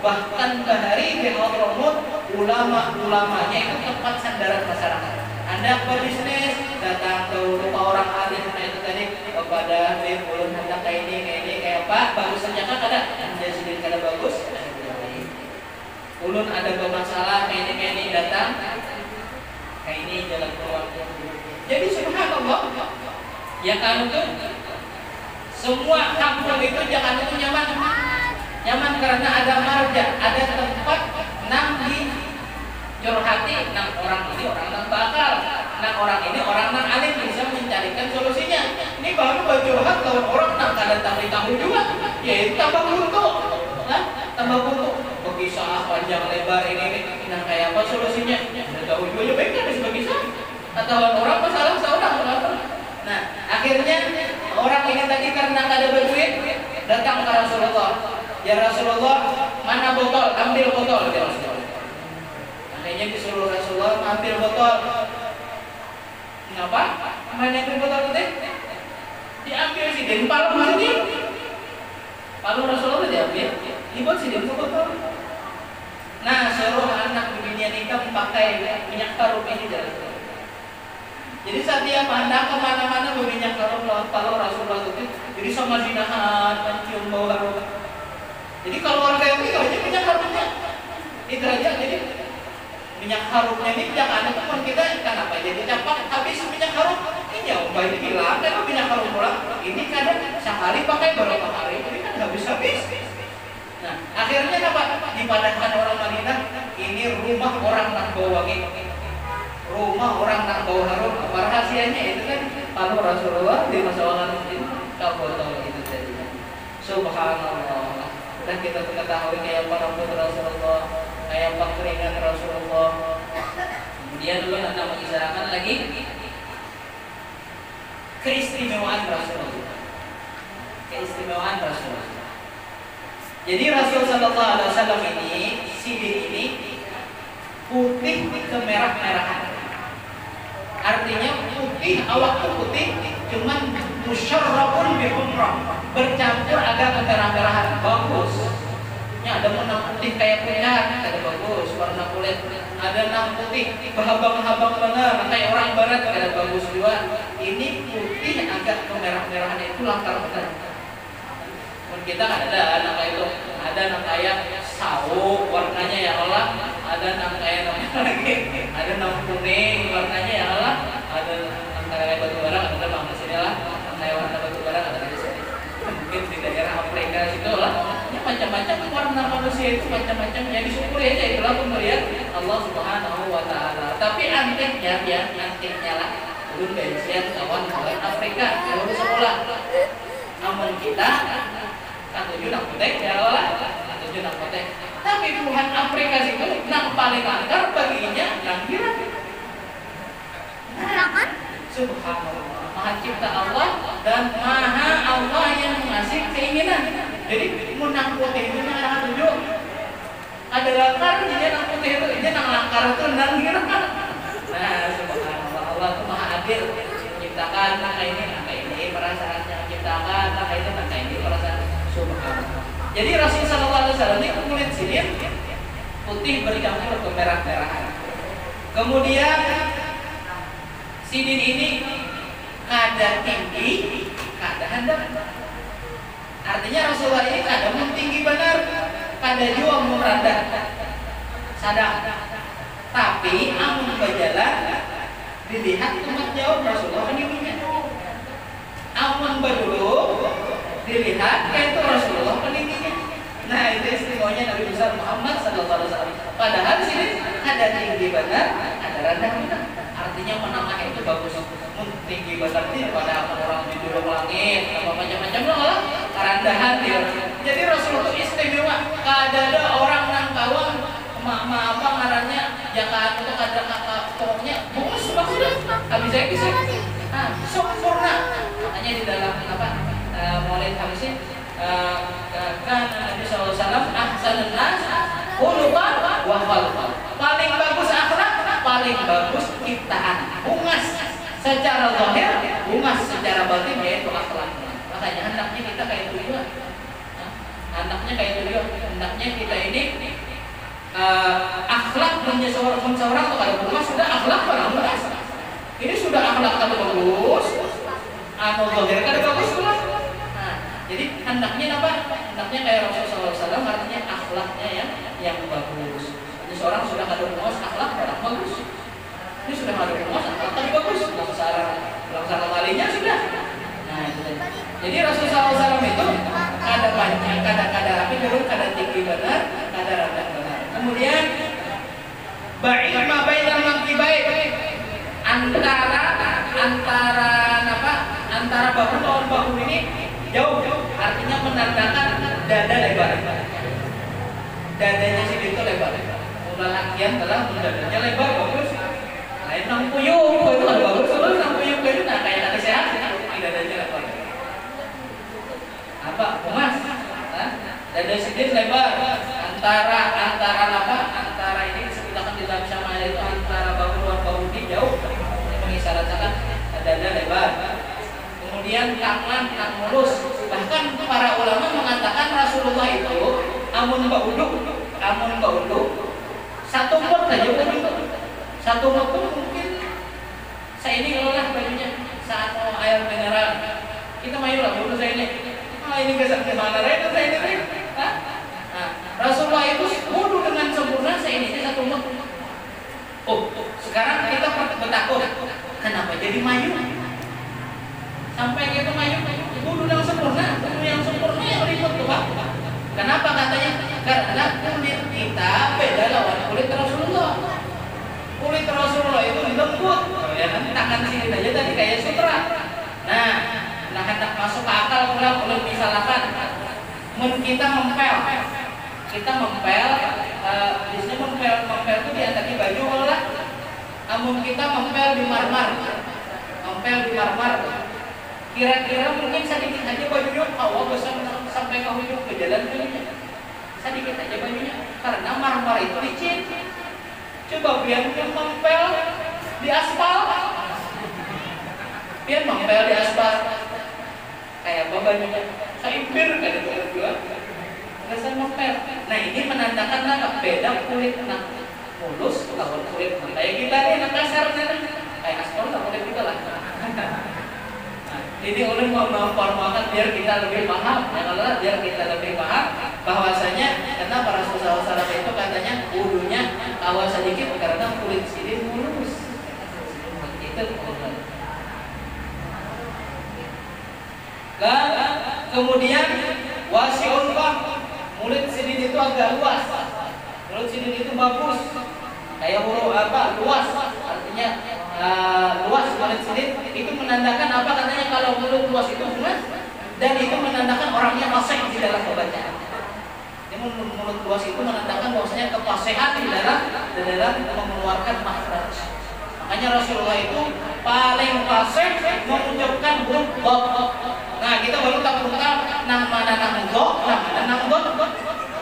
bahkan bahari di Hadramut ulama-ulamanya itu tempat sandaran masyarakat. Anda berbisnis datang ke rumah orang alim itu tadi kepada ulun hendak kayak ini kayak apa bagus saja kan ada Anda sendiri kada bagus ulun ada bermasalah kayak ini datang kayak ini jalan keluar. Jadi subhanallah ya kan tuh semua kampung itu jangan itu nyaman karena ada marja, ada tempat nang di curhati, nang orang ini orang nang bakal, nang orang ini orang nang alim bisa mencarikan solusinya. Ini baru curhat lawan orang nang kada tahu juga, ya tambah buntu, tambah buntu. Berkisah panjang lebar ini nang kayak apa solusinya? Tidak tahu juga baik kan berkisah. Atau orang masalah seorang. Nah akhirnya orang ini tadi karena kada berduit datang ke Rasulullah. Ya Rasulullah, mana botol? Ambil botol. Ya Rasulullah. Akhirnya disuruh Rasulullah ambil botol. Kenapa? Mana ambil botol itu? Diambil si Den palu sini. Palu Rasulullah diambil. Dibuat si Den ke botol. Nah, suruh anak bininya nikah pakai minyak harum ini jalan. Jadi setiap anda kemana-mana berminyak harum lawan palu Rasulullah itu. Jadi sama zinahan mencium bau harum. Jadi kalau orang kayak gitu aja minyak harumnya itu aja. Jadi minyak harumnya ini jangan itu pun kita kan apa jadi cepat habis minyak harum ini jauh banyak hilang kan minyak harum pulang ini kadang sehari pakai berapa hari ini kan habis. Nah akhirnya apa dipadahkan orang Madinah ini rumah orang nak bawa wangi, rumah orang nak bawa harum. Apa rahasianya itu kan kalau Rasulullah di masa orang ini kau tahu itu jadinya. Subhanallah. Dan kita mengetahui kayak para rambut Rasulullah, kayak keringat Rasulullah. Kemudian dulu anda mengisahkan lagi keistimewaan Rasulullah. Keistimewaan Rasulullah. Jadi Rasul Sallallahu Alaihi Wasallam ini sidin ini putih kemerah-merahan. Artinya putih awak putih, cuman musyarrabun bi humrah, bercampur agak kemerah-merahan, bagus. Ya ada warna putih kayak penyat, ada bagus warna kulit. Ada nang putih berhabang-habang benar kayak orang barat, ada bagus juga. Ini putih agak kemerah-merahan itu langkar benar. Kita kan ada anak kayak itu, ada anak kayak sawo warnanya ya Allah, ada anak kayak namanya lagi, ada nang kuning warnanya ya Allah, ada nang kayak batu bara, ada nang sini lah, kayak warna batu bara ada di sini. Mungkin di daerah Afrika situ lah, ya macam-macam warna manusia itu macam-macam. Yang disyukuri aja itulah pemberian Allah Subhanahu Wa Taala. Tapi antiknya ya, antiknya lah, belum bensin kawan kawan Afrika, baru sekolah. Namun kita katuju nang potek ya Allah, katuju nang potek. Tapi Tuhan Afrika itu nang paling angker baginya nang kira. Subhanallah, Maha Cipta Allah dan Maha Allah yang mengasih keinginan. Jadi menang putih itu nang arah tujuh. Ada langkar dia nang putih itu, dia nang langkar itu nang kira. Nah, subhanallah, Allah itu Maha adil. Menciptakan nang ini perasaannya, menciptakan nang ini perasaan. Subhanallah. Jadi Rasul Sallallahu Alaihi Wasallam ini kulit sirip putih bercampur kemerah-merahan. Kemudian sidin ini kada tinggi, kada handap. Artinya Rasulullah ini kada tinggi benar, kada juga merendah, sadar. Tapi amun berjalan dilihat tempat jauh Rasulullah ini. Amun badulu dilihat itu Rasulullah peningginya. Nah itu istimewanya Nabi besar Muhammad Sallallahu Alaihi Wasallam. Padahal di sini ada tinggi benar, ada rendah benar. Artinya menengah itu bagus. Tinggi benar itu pada orang di durung langit, apa macam-macam lah, kerendahan dia. Jadi Rasulullah itu istimewa. Ada orang nang kawang apa ngarannya jangan untuk ada kakak pokoknya bagus maksudnya. Habis saya bisa. Sempurna. Makanya di dalam apa Maulid Hamsin kan Nabi SAW ahsanun nas khuluqan wa khalqan. Paling bagus akhlak, paling bagus ciptaan. Bungas secara zahir, bungas secara batin yaitu akhlaknya. Makanya hendaknya kita kayak itu juga. Hendaknya kayak itu juga. Hendaknya kita ini akhlak menyesuaikan seorang kepada bungas sudah akhlak pada bungas. Ini sudah akhlak kada bagus, zahir kada bagus pula. Jadi hendaknya apa? Hendaknya kayak Rasulullah SAW, artinya akhlaknya yang bagus. Jadi seorang sudah kada bagus akhlak kada bagus. Ini sudah kada bagus akhlak kada bagus. Laksana kalinya sudah. Nah itu. Jadi Rasulullah SAW itu ada banyak, kada api dulu, kada tinggi benar, kada rendah benar. Kemudian ba'id ma bainal mankibain. Antara bahu lawan bahu ini jauh, artinya menandakan dada lebar. Dadanya si itu lebar. Ulah lakian telah dadanya lebar bagus. Lain nang puyuh itu kan bagus, terus nang puyuh itu nah kayak ada sehat, dadanya lebar. Apa? Mas? Dada sedikit lebar. Antara ini disebutkan di dalam syama'il itu antara bahu lawan bahu ini jauh. Mengisyaratkan dada lebar. Kemudian tangan mulus. Bahkan para ulama mengatakan Rasulullah itu amun bauduk satu mut saja satu mut pun mungkin saya ini lelah bajunya saat mau air mineral kita mayu lah baru saya ini ini kesal kemana itu saya ini Rasulullah itu wudu dengan sempurna saya ini satu mut. Sekarang kita bertakut kenapa jadi mayu sampai gitu mayu wudu yang sempurna, wudu yang sempurna yang ribut tuh Pak. Kenapa katanya? Karena kulit kita beda lawan kulit Rasulullah. Kulit Rasulullah itu lembut, ya kan? Tangan sini aja tadi kayak sutra. Nah hendak masuk ke akal pula kalau misalkan kita mempel, di sini mempel itu di antara baju lah. Namun kita mempel di marmar. Kira-kira mungkin sedikit aja bajunya besar sampai ke ujung ke jalan bajunya. Sedikit aja bajunya karena marmar itu licin. Coba biar mempel di aspal. Kayak apa bajunya? Saimpir kan itu dua. Rasa mempel. Nah ini menandakan beda kulit mulus lawan kulit kayak kita nih kasar kayak aspal lah kulit kita lah. Ini ulun mau memformalkan biar kita lebih paham, biar kita lebih paham bahwasanya kenapa Rasulullah SAW itu katanya wudunya awal sedikit karena kulit sini mulus. Itu kemudian wasiun bang, mulut sini itu agak luas, mulut sini itu bagus, kayak huruf apa luas, artinya luas mulut sini itu menandakan apa katanya kalau mulut luas itu bunga dan itu menandakan orangnya fasih di dalam pembacaan. Jadi mulut luas itu menandakan bahwasanya kefasihan di dalam mengeluarkan makhraj. Makanya Rasulullah itu paling fasih mengucapkan huruf dha. Nah kita baru tahu nama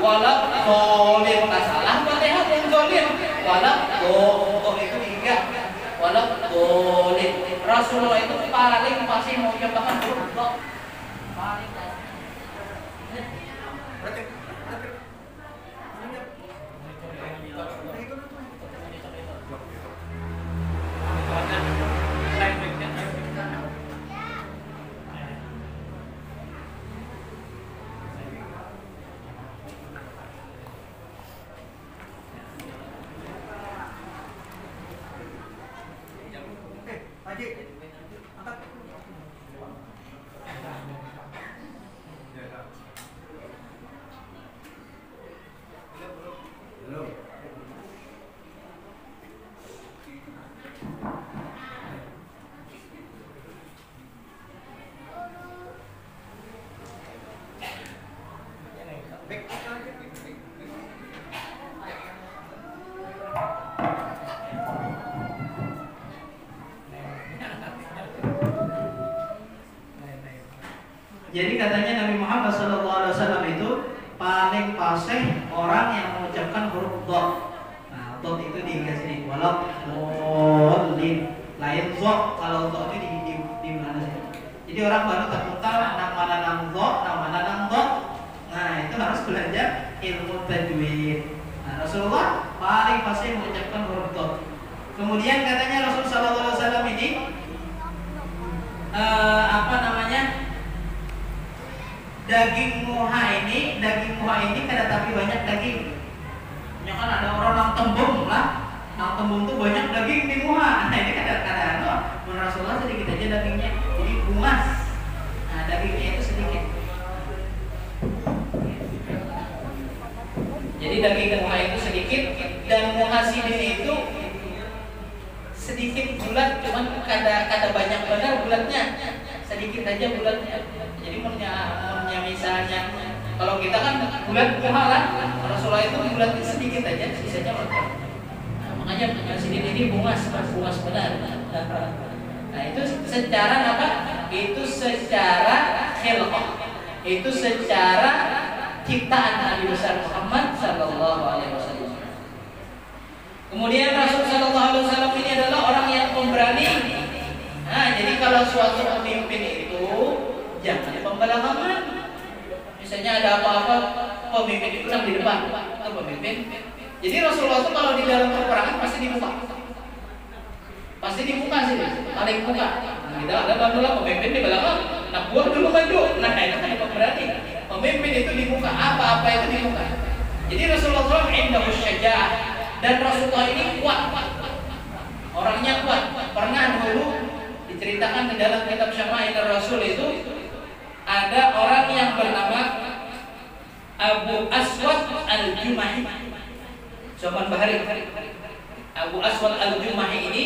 wala dhalin masalah Fatihah yang dhalin wala dha itu tiga. Walau boleh Rasulullah itu paling pasti mau mengucapkan huruf dha. Paling Jadi katanya Nabi Muhammad SAW itu paling fasih orang yang mengucapkan huruf dot. Nah, dot itu di sini. Walau dolin, lain dot. Kalau dot itu di mana sih? Jadi orang baru terputar nang mana nang dot, nang mana nang dot. Nah, itu harus belajar ilmu tajwid. Nah, Rasulullah paling fasih mengucapkan huruf dot. Kemudian katanya Rasulullah SAW ini apa namanya? Daging muha ini kada tapi banyak daging. Ya kan ada orang nang tembung lah, nang tembung tuh banyak daging di muha. Nah ini kadang-kadang menurut Rasulullah sedikit aja dagingnya, jadi bungas. Nah dagingnya itu sedikit. Jadi daging muha itu sedikit dan muhasidin itu sedikit bulat, cuman kada banyak benar bulatnya, sedikit aja bulatnya. Jadi punya misalnya kalau kita kan bulat muha lah, Rasulullah itu bulat sedikit aja, sisanya melekat. Nah, makanya muhasidin ini bungas benar. Nah itu secara apa? Itu secara khilqah, itu secara ciptaan Nabi besar Muhammad Sallallahu Alaihi Wasallam. Kemudian Rasul Sallallahu Alaihi Wasallam ini adalah orang yang pemberani. Nah, jadi kalau suatu pemimpin itu jangan pembelakangan. Misalnya ada apa-apa, pemimpin itu yang di depan, atau pemimpin. Jadi Rasulullah itu kalau di dalam peperangan pasti dibuka sih, paling buka. Tidak ada bantulah pemimpin di belakang. Nah, buah dulu maju. Nah, itu kan pemberani. Pemimpin itu dibuka, apa-apa itu dibuka. Jadi Rasulullah SAW indahu syaja'ah, dan Rasulullah ini kuat. Orangnya kuat. Pernah dulu diceritakan di dalam kitab Syama'il Rasul itu ada orang yang bernama Abu Aswad Al-Jumahi. Zaman Bahari. Abu Aswad Al-Jumahi ini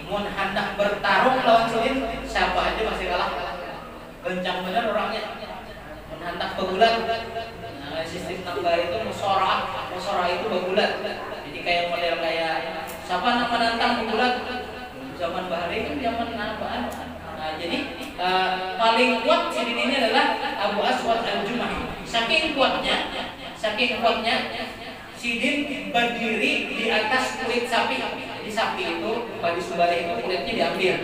mun hendak bertarung lawan Sidin, siapa aja masih kalah. Kencang benar orangnya. Mun hendak begulat. Nah, sistem tangga itu musyarah itu begulat. Jadi kayak model kayak siapa nak menantang begulat? Zaman Bahari kan zaman apaan? Nah, jadi paling kuat Sidin ini adalah Abu Aswad Al-Jumahi. Saking kuatnya Sidin berdiri di atas kulit sapi. Jadi sapi itu, badi subali itu kulitnya diambil,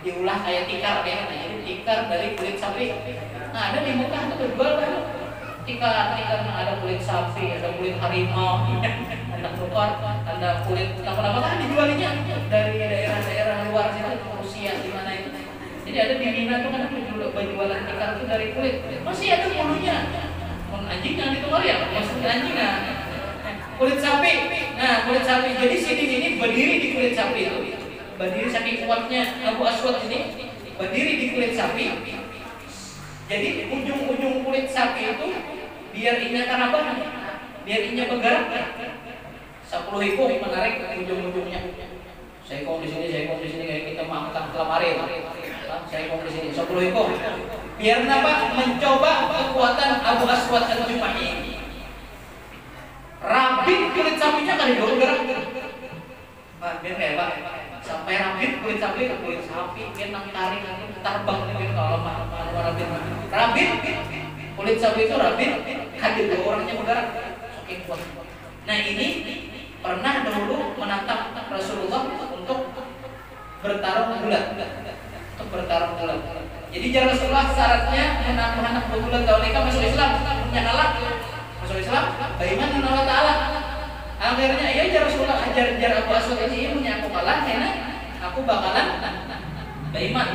diolah kayak tikar ya. Jadi tikar dari kulit sapi. Nah ada di muka itu berjual kan? Tikar ada kulit sapi, ada kulit harimau, ada tukar, ada kulit apa-apa kan dijualnya dari daerah-daerah luar situ, Rusia di mana itu. Jadi ada di Mina tuh kan penjualan tikar itu dari kulit. Masih ada bulunya. Anjing yang ditukar ya, maksudnya anjing kulit sapi. Nah, kulit sapi. Jadi Sidin ini berdiri di kulit sapi itu. Berdiri saking kuatnya Abu Aswad ini berdiri di kulit sapi. Jadi ujung-ujung kulit sapi itu biar ingatan apa? Biar inya bergerak. 10 ekor menarik ujung-ujungnya. Saya kong di sini kayak kita mengangkat lemari. Saya kong di sini 10 ekor. Biar apa? Mencoba kekuatan Abu Aswad Al-Jumahi ini. Rabit kulit sapinya kan bergerak. Biar kayak Pak, sampai rabit kulit sapi biar nang tarik terbang nih kalau rabit kulit sapi itu rabit hadir dua orangnya bergerak saking kuat. Nah ini pernah dahulu menantang Rasulullah untuk bertarung bulat. Jadi jangan Rasulullah syaratnya anak berbulan tahun ini masuk Islam, punya kalah masuk Islam, bagaimana Allah Ta'ala? Akhirnya ya Rasulullah ajar Abu Aswad ini punya aku kalah, karena aku bakalan beriman.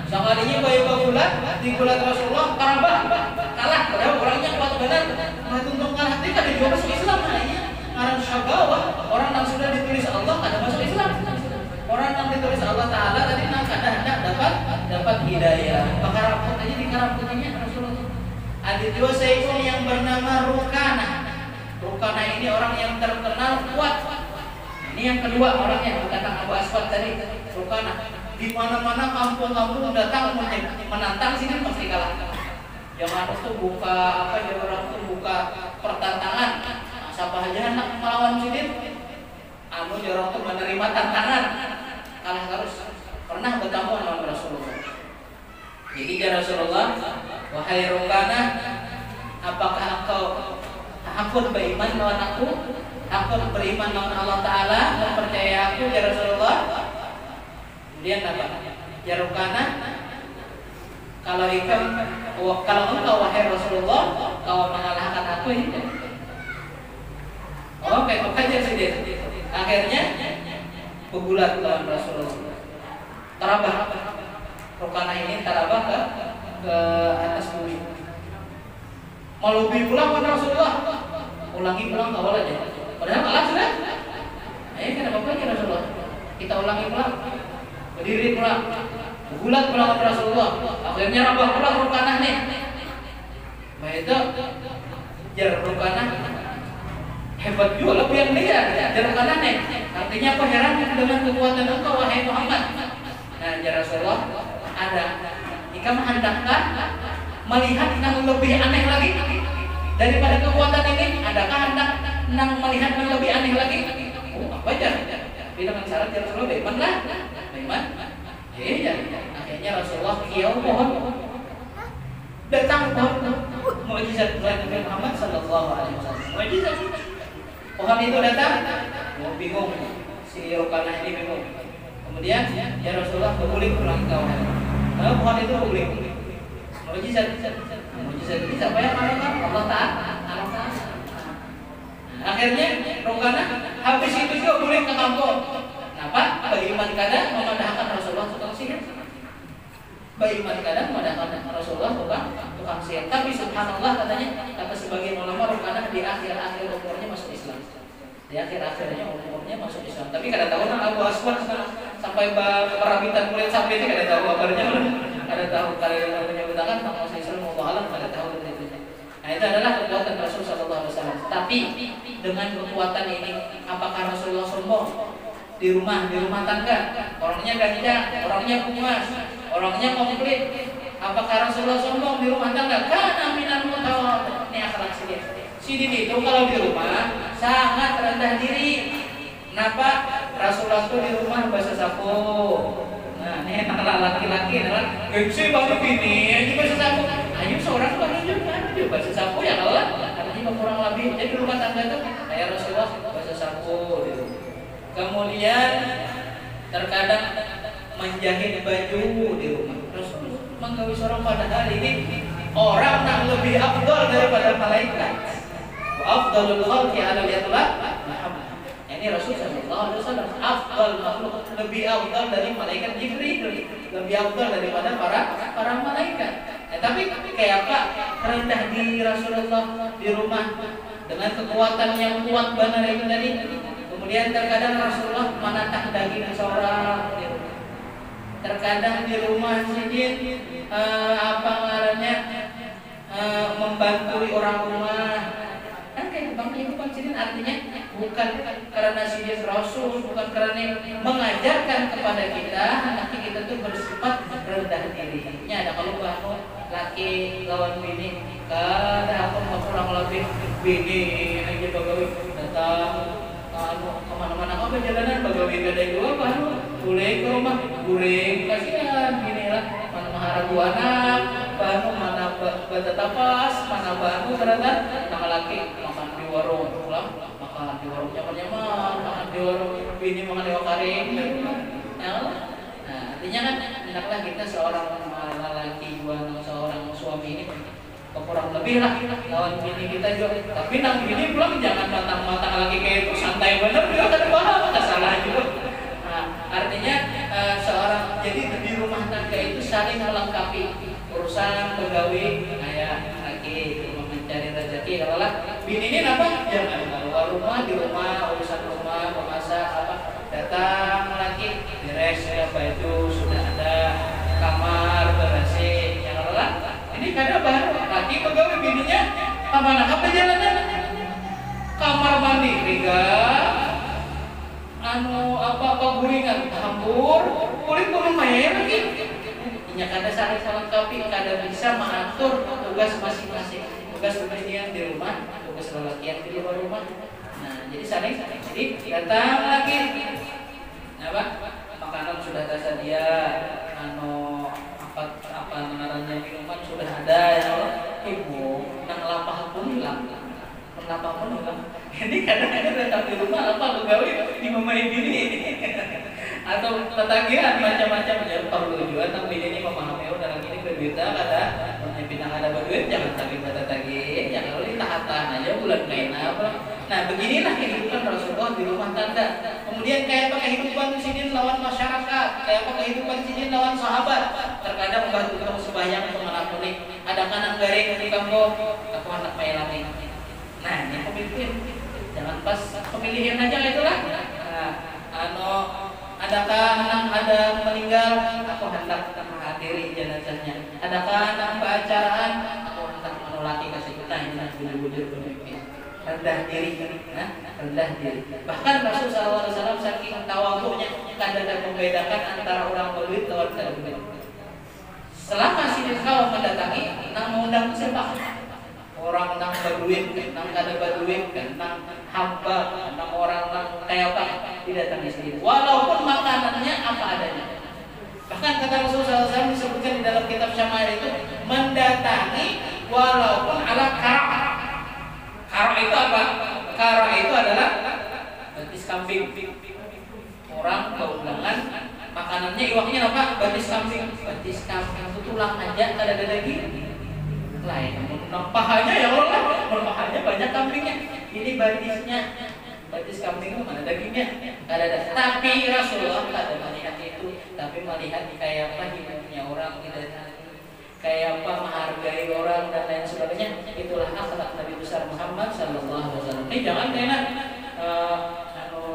Sekalinya bayi bulan di bulan Rasulullah karabah kalah, padahal orangnya kuat benar, tuntung kalah dia kada juga masuk Islam hanya orang syagawah, orang yang sudah ditulis Allah kada masuk Islam. Orang yang ditulis Allah Ta'ala tadi nak kada hendak dapat hidayah. Bakar rambut aja di rambutnya Rasulullah. Ada dua seekor yang bernama Rukana. Rukana ini orang yang terkenal kuat. Ini yang kedua orangnya datang Abu Aswad tadi. Rukana. Di mana-mana kampung-kampung datang menantang sini pasti kalah. Jangan tuh buka pertantangan. Nah, siapa aja hendak melawan sini? Jarang tuh menerima tantangan. Kalah terus. Pernah bertemu dengan Rasulullah. Jadi ya Rasulullah, Wahai Rukana, apakah engkau hakun beriman lawan aku? Hakun beriman lawan Allah Ta'ala, mempercayai aku ya Rasulullah? Kemudian apa? Ya Rukana, kalau engkau wahai Rasulullah, kau mengalahkan aku ini. Oke, makanya sih dia. Akhirnya bergulat lawan Rasulullah. Terabah. Rukana ini terabah ke atas bumi. Melobi pulang kepada Rasulullah. Ulangi pulang awal aja. Padahal kalah sudah. Ayo kenapa lagi Rasulullah? Kita ulangi pulang. Berdiri pulang. Bergulat pulang kepada Rasulullah. Akhirnya rabah pulang Rukana nih. Nah itu jar Rukana hebat juga lebih yang lihat jar Rukana nih. Artinya apa heran dengan kekuatan engkau wahai Muhammad. Nah jar Rasulullah ada. Jika menghendakkan melihat yang lebih aneh lagi daripada kekuatan ini, adakah hendak melihat yang lebih aneh lagi? Oh, apa aja? Tapi dengan syarat ya Rasulullah beriman lah, beriman. Iya. Akhirnya Rasulullah mohon datang mukjizat Nabi Muhammad Sallallahu Alaihi Wasallam. Mukjizat. Pohon itu datang, bingung si Rukana ini bingung. Kemudian ya Rasulullah berguling pulang ke kawah. Lalu pohon itu berguling. Mukjizat ini siapa yang melakukan? Allah Ta'ala. Akhirnya Rukana habis itu juga boleh ke kampung. Kenapa? Bagaimana kadang memadahkan Rasulullah tukang sihir. Bagaimana kadang memadahkan Rasulullah tukang sihir. Tapi subhanallah katanya kata sebagian ulama Rukana di akhir-akhir umurnya masuk Islam. Di akhir-akhirnya umurnya masuk Islam. Tapi kada tahu Abu Aswad sampai perabitan kulit sapi itu kada tahu kabarnya. Kada tahu kalau menyebutkan tentang masuk Islam Allah alam kada tahu itu. Nah itu adalah kekuatan Rasul Sallallahu Alaihi Wasallam. Tapi dengan kekuatan ini, apakah Rasulullah sombong? Di rumah tangga, orangnya ganja, orangnya puas, orangnya komplit. Apakah Rasulullah sombong di rumah tangga? Karena minat mutawad. Ini akhlak sedih. Sidin itu kalau di rumah sangat rendah diri. Kenapa? Rasulullah itu di rumah bahasa sapu. Nah, ini anak laki-laki adalah gengsi banget ini, ini bahasa sapu. Ayo seorang bagi juga bahasa sapu ya kalau artinya kurang lebih. Jadi rumah tangga itu kayak Rasulullah bahasa sapu gitu. Kemudian terkadang menjahit baju di rumah. Rasul menggawi seorang pada hari ini orang yang lebih afdal daripada malaikat. Afdalul khalqi ala yatullah Muhammad. Ini Rasul sallallahu alaihi wasallam afdal makhluk, lebih afdal dari malaikat Jibril, lebih afdal daripada para malaikat. Tapi kayak apa? Rendah diri Rasulullah di rumah dengan kekuatan yang kuat benar itu tadi. Kemudian terkadang Rasulullah menatah daging seorang. Terkadang di rumah sedikit membantu orang rumah. Kan kayak Bang Ibu Sidin artinya bukan karena Sidin Rasul, bukan karena mengajarkan kepada kita, tapi kita tuh bersifat rendah diri. Ada kalau bangun laki lawan bini, kada aku kurang lebih bini aja bagawi datang kemana-mana apa jalanan bagawi gada dua baru boleh ke rumah guring kasihan gini lah mana mahara dua anak baru mana bata tapas mana baru ternyata nama laki makan di warung pulang makan di warung nyaman makan di warung bini makan di wakaring nah artinya kan hendaklah kita seorang laki seorang suami ini kurang lebih lah lawan bini kita juga. Tapi nang bini pulang jangan matang-matang lagi kayak itu, santai bener juga kan paham, nggak salah juga. Nah, artinya seorang jadi di rumah tangga itu saling melengkapi urusan pegawai kayak laki rumah mencari rezeki. Kalau lah bini ini apa? Jangan keluar rumah, di rumah urusan rumah memasak apa datang laki beres ya baju sudah ada kamar bersih yang lelah. Ini kada baru lagi pegawai bininya kemana apa jalannya kamar mandi riga guringan campur kulit belum main lagi ini kada saling melengkapi kada bisa mengatur tugas masing-masing tugas pemerintahan di rumah tugas lelakian di luar rumah. Nah jadi saling jadi datang lagi apa makanan sudah tersedia apa pengenalannya minuman sudah ada ya Allah. Ibu nang lapah pun hilang, lapah pun hilang. Ini kadang-kadang datang di rumah apa begawi di mamain diri atau tetagihan macam-macam ya perlu juga tapi ini memahami dalam ini berduita kada pindah ada berduit jangan sakit pada tagih ya kalau ditahan aja bulan kain apa. Nah beginilah kehidupan Rasulullah di rumah tangga. Kemudian kayak apa kehidupan sidin lawan masyarakat, kayak apa kehidupan sidin lawan sahabat. Terkadang membantu kamu sembahyang untuk anak kuning, ada kanang garing di kampung, aku anak mailani. Nah ini pemimpin, jangan pas pemilihan aja itulah. Nah, adakah anak ada meninggal, aku hendak menghadiri jenazahnya. Adakah anak keacaraan, aku hendak menolaki kasih kita ini bujur-bujur pemimpin. Rendah diri, rendah diri. Bahkan Rasulullah SAW saking tawadhu'nya kadang membedakan antara orang berduit lawan kada berduit. Selama sidin kau mendatangi, nang mengundang siapa? Orang nang berduit, nang kada berduit, nang hamba, nang orang nang kayak apa? Didatangi sidin. Walaupun makanannya apa adanya. Bahkan kata Rasulullah SAW disebutkan di dalam kitab Syama'il itu mendatangi walaupun ala kara'. Kara itu apa? Kara itu adalah betis kambing. Orang keundangan makanannya iwaknya apa? Betis kambing. Betis kambing itu tulang aja, kada ada daging. Lain, pahanya ya Allah, pahanya banyak kambingnya. Ini betisnya, betis kambing itu mana dagingnya? Kada ada. Tapi Rasulullah kada melihat itu, tapi melihat kayak apa hidupnya orang tidak. Kayak apa menghargai orang dan lain sebagainya. Itulah akhlak Nabi besar Muhammad sallallahu alaihi wasallam. Ini jangan kena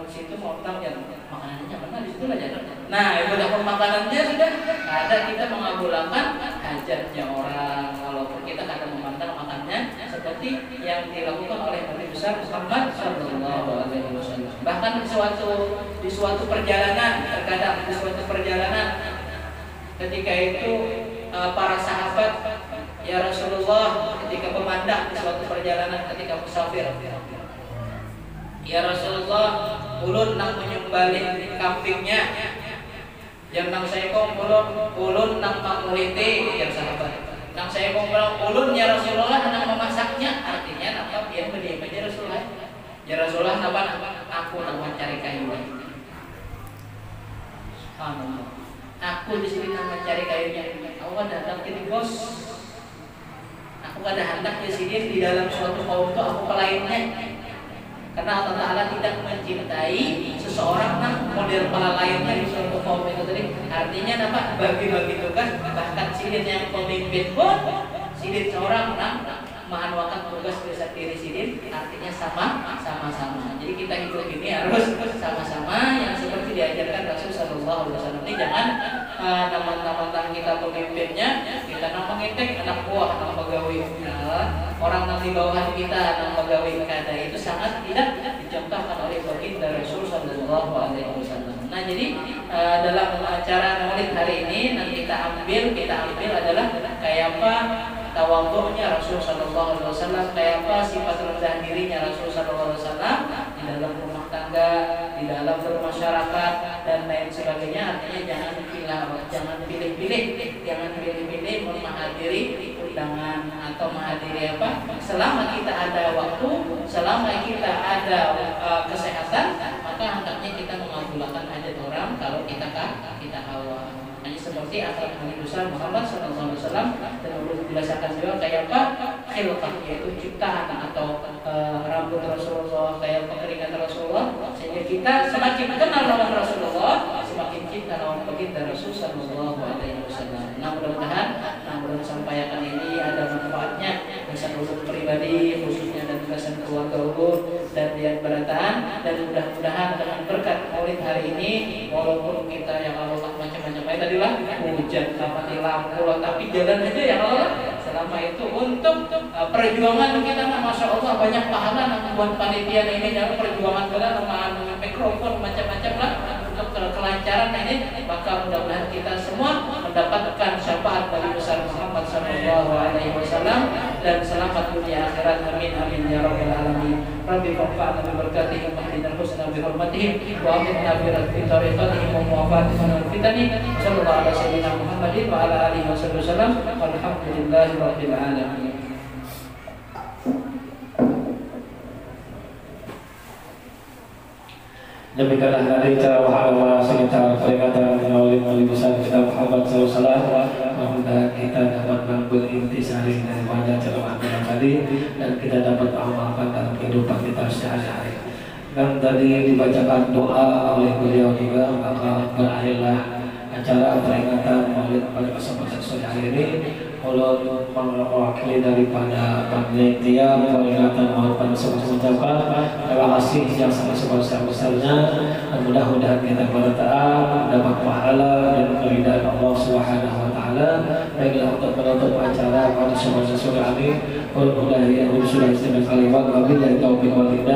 situ mau utang ya makanannya benar di situ lah jangan. Nah, itu dapat makanannya sudah ada kita mengabulkan hajatnya orang walaupun kita kadang memandang makannya seperti yang dilakukan oleh Nabi besar Muhammad sallallahu alaihi wasallam. Bahkan di suatu perjalanan, terkadang di suatu perjalanan ketika itu para sahabat ya Rasulullah ketika memandang di suatu perjalanan ketika musafir ya Rasulullah ulun nang menyembelih kambingnya yang nang saya kong ulun nang manguliti ya sahabat nang saya kong ulun ya Rasulullah nang memasaknya artinya apa dia berdiam aja Rasulullah ya Rasulullah apa aku nang mencari kayu subhanallah aku di sini nang mencari kayunya. Aku ada hendak jadi bos. Aku ada hendak di sini di dalam suatu kaum itu aku pelayannya. Karena Allah Taala tidak mencintai seseorang nang model pelayannya di suatu kaum itu tadi. Artinya apa? Bagi-bagi tugas. Bahkan sidin yang pemimpin pun sidin seorang nang menganuakan tugas besar diri sidin. Artinya sama-sama. Jadi kita hidup ini harus sama-sama yang seperti diajarkan Rasul Sallallahu Alaihi Wasallam. Ini jangan teman-teman kita pemimpinnya kita nang mengintek anak buah, anak pegawai, orang nang di bawahan kita, anak pegawai kada itu sangat tidak dicontohkan oleh baginda Rasul Sallallahu Alaihi Wasallam. Nah jadi dalam acara Maulid hari ini yang kita ambil adalah kayak apa tawadhu'nya Rasul sallallahu alaihi wasallam, kayak apa sifat rendah dirinya Rasul sallallahu alaihi wasallam di dalam rumah tangga, di dalam bermasyarakat dan lain sebagainya. Artinya jangan pilih-pilih menghadiri undangan atau menghadiri apa selama kita ada waktu, selama kita ada kesehatan, maka hendaknya kita mengabulkan hajat orang kalau kita awal. Seperti akhlak Nabi besar Muhammad SAW dan berdasarkan juga kayak apa khilqah yaitu ciptaan atau rambut Rasulullah kayak keringat Rasulullah sehingga kita semakin kenal lawan Rasulullah semakin cinta lawan baginda Rasul Sallallahu Alaihi Wasallam. Nah mudah-mudahan sampaikan ini ada manfaatnya bagi ulun pribadi khususnya dan bagi keluarga ulun dan lihat berataan dan mudah-mudahan dengan berkat Maulid hari ini walaupun kita yang Allah macam-macam tadi lah hujan mati lampu tapi jalan aja ya Allah selama itu untuk perjuangan kita Masya Allah banyak pahala buat panitia ini dalam perjuangan kita sama mikrofon macam-macam lah untuk kelancaran ini maka mudah-mudahan kita semua mendapatkan syafaat dari besar Muhammad sallallahu alaihi wasallam dan selamat dunia akhirat amin amin ya rabbal alamin. Rabbi fa'alna bi barakatihi wa hdina husna bi hurmatihim wa aqimna bi tariqatihim wa muwafatihim min fitani sallallahu ala sayyidina Muhammadin wa ala alihi wasallam walhamdulillahi rabbil alamin. Demikianlah dari cara wahana sekitar peringatan maulid besar kita Muhammad SAW. Mudah kita dapat mengambil intisari daripada ceramah tadi dan kita dapat mengamalkan dalam kehidupan kita sehari-hari. Dan tadi dibacakan doa oleh beliau juga, maka berakhirlah acara peringatan maulid pada kesempatan sore hari ini. Ulun mewakili daripada panitia peringatan maulid pada kesempatan mengucapkan terima kasih yang sangat sebesar-besarnya, dan mudah-mudahan kita bertaat dapat pahala dan keridhaan Allah Subhanahu wa taala. Baiklah, untuk menutup acara pada kesempatan sore hari, mudah-mudahan yang sudah istimewa kalimat wabillahi taufiq wal hidayah.